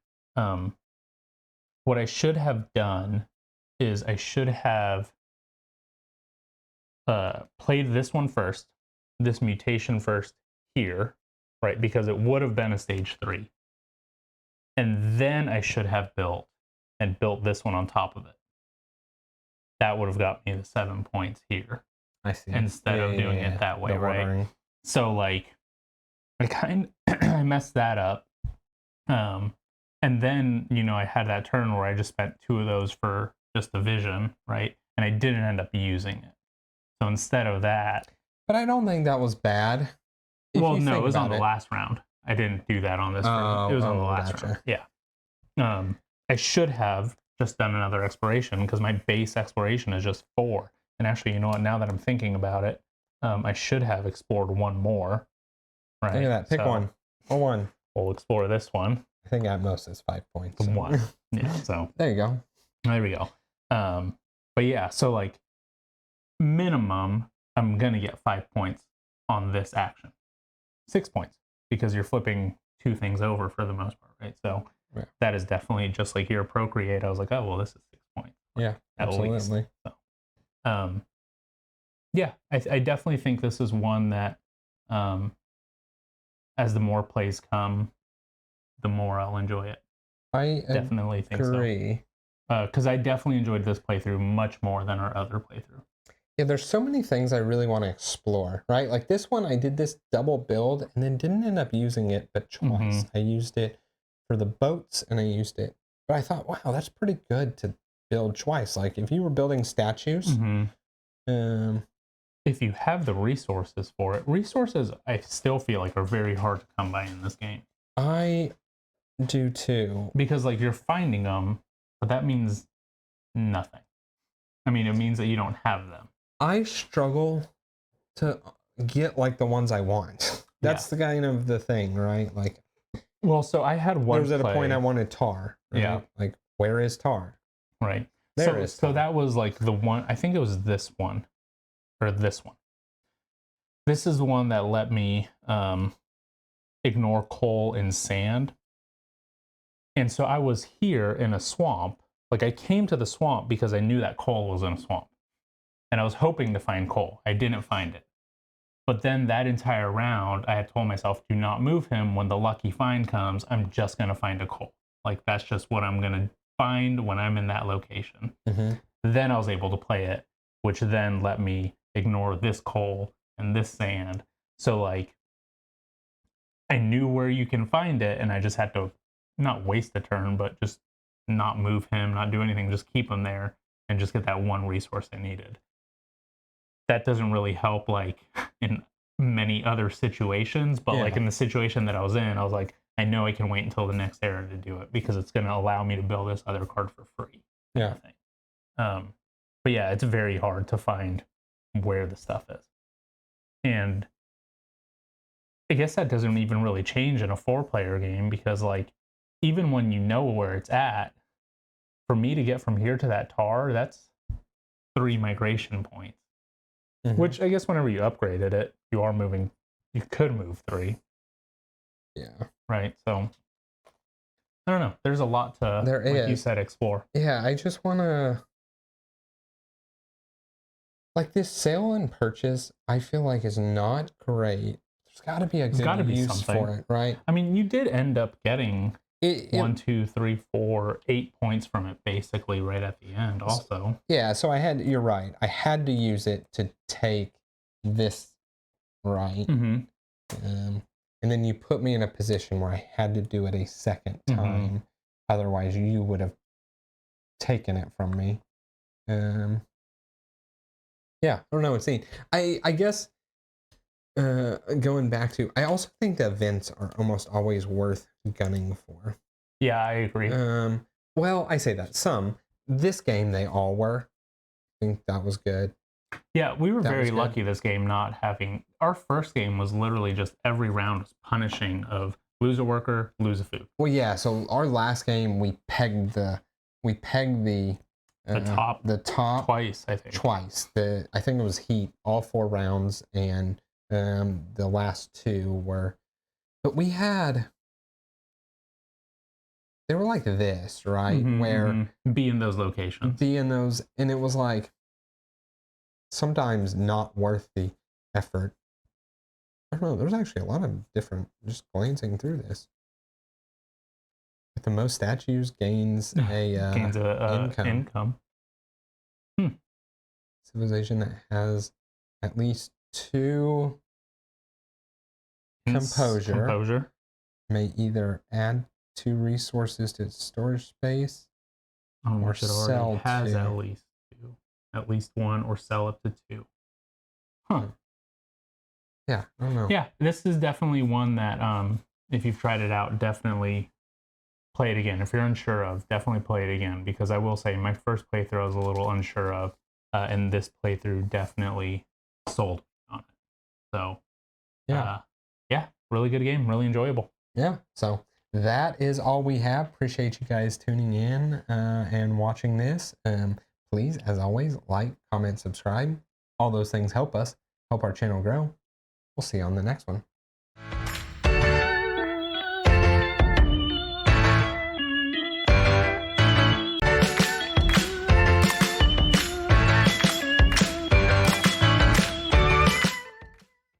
What I should have done is I should have played this one first, this mutation first here, right? Because it would have been a stage 3. And then I should have built this one on top of it. That would have got me the 7 points here. I see. Instead of doing it that way, right? So like, I messed that up. And then, I had that turn where I just spent 2 of those for just the vision, right? And I didn't end up using it. So instead of that. But I don't think that was bad. Well, no, it was on the last round. I didn't do that on this round. It was on the last round. Yeah. I should have just done another exploration because my base exploration is just 4. And actually, you know what? Now that I'm thinking about it, I should have explored one more. Right. Look at that. Pick one. Or one. We'll explore this one. I think at most it's 5 points. So. 1. Yeah. So there you go. There we go. But yeah, so like minimum, I'm gonna get 5 points on this action. 6 points because you're flipping 2 things over for the most part, right? So that is definitely just like your procreate. I was like, oh well, this is 6 points. Yeah, absolutely. So, yeah, I definitely think this is one that, as the more plays come, the more I'll enjoy it. I definitely think so. Because I definitely enjoyed this playthrough much more than our other playthrough. Yeah, there's so many things I really want to explore, right? Like this one, I did this double build and then didn't end up using it but twice. I used it for the boats and I used it, but I thought, wow, that's pretty good to build twice. Like if you were building statues, if you have the resources for it, resources I still feel like are very hard to come by in this game. I do too. Because like you're finding them, but that means nothing. I mean, it means that you don't have them. I struggle to get like the ones I want. That's the kind of the thing, right? Like, well, so I had one. There was at a point I wanted tar. Right? Yeah. Like, where is tar? Right. There is tar. So that was like the one. I think it was this one, or this one. This is the one that let me ignore coal and sand. And so I was here in a swamp. Like I came to the swamp because I knew that coal was in a swamp. And I was hoping to find coal. I didn't find it. But then that entire round, I had told myself, do not move him. When the lucky find comes, I'm just going to find a coal. Like that's just what I'm going to find when I'm in that location. Then I was able to play it, which then let me ignore this coal and this sand. So like I knew where you can find it and I just had to not waste a turn, but just not move him, not do anything, just keep him there and just get that one resource I needed. That doesn't really help like in many other situations, but like in the situation that I was in, I was like, I know I can wait until the next era to do it because it's going to allow me to build this other card for free. Yeah. But yeah, it's very hard to find where the stuff is. And I guess that doesn't even really change in a 4-player game because like, even when you know where it's at, for me to get from here to that tar, that's 3 migration points. Which I guess whenever you upgraded it, you could move 3. Yeah. Right. So I don't know. There's a lot to, like you said, explore. Yeah, I just want to, like this sale and purchase, I feel like is not great. There's got to be a good use for it, right? I mean, you did end up getting 1, 2, 3, 4, 8 points from it basically right at the end also. Yeah, so you're right. I had to use it to take this, right? And then you put me in a position where I had to do it a second time. Otherwise, you would have taken it from me. Yeah, I don't know what's neat. I guess going back to, I also think the events are almost always worth gunning for. Yeah, I agree. Well, I say that some. This game, they all were. I think that was good. Yeah, we were very lucky this game not having. Our first game was literally just every round was punishing of lose a worker, lose a food. Well, yeah. So our last game, we pegged the top twice. I think twice. I think it was heat all 4 rounds, and the last 2 were. But we had. They were like this, right? Where be in those locations. Be in those, and it was like sometimes not worth the effort. I don't know. There's actually a lot of different. Just glancing through this, with the most statues gains a income. Civilization that has at least 2 composure may either add 2 resources to its storage space, or sell has 2. At least 1, or sell up to 2. Huh. Yeah, I don't know. Yeah, this is definitely one that if you've tried it out, definitely play it again. If you're unsure of, definitely play it again, because I will say my first playthrough I was a little unsure of, and this playthrough definitely sold me on it. So yeah, really good game, really enjoyable. Yeah, so that is all we have. Appreciate you guys tuning in and watching this. Please, as always, like, comment, subscribe. All those things help us, help our channel grow. We'll see you on the next one.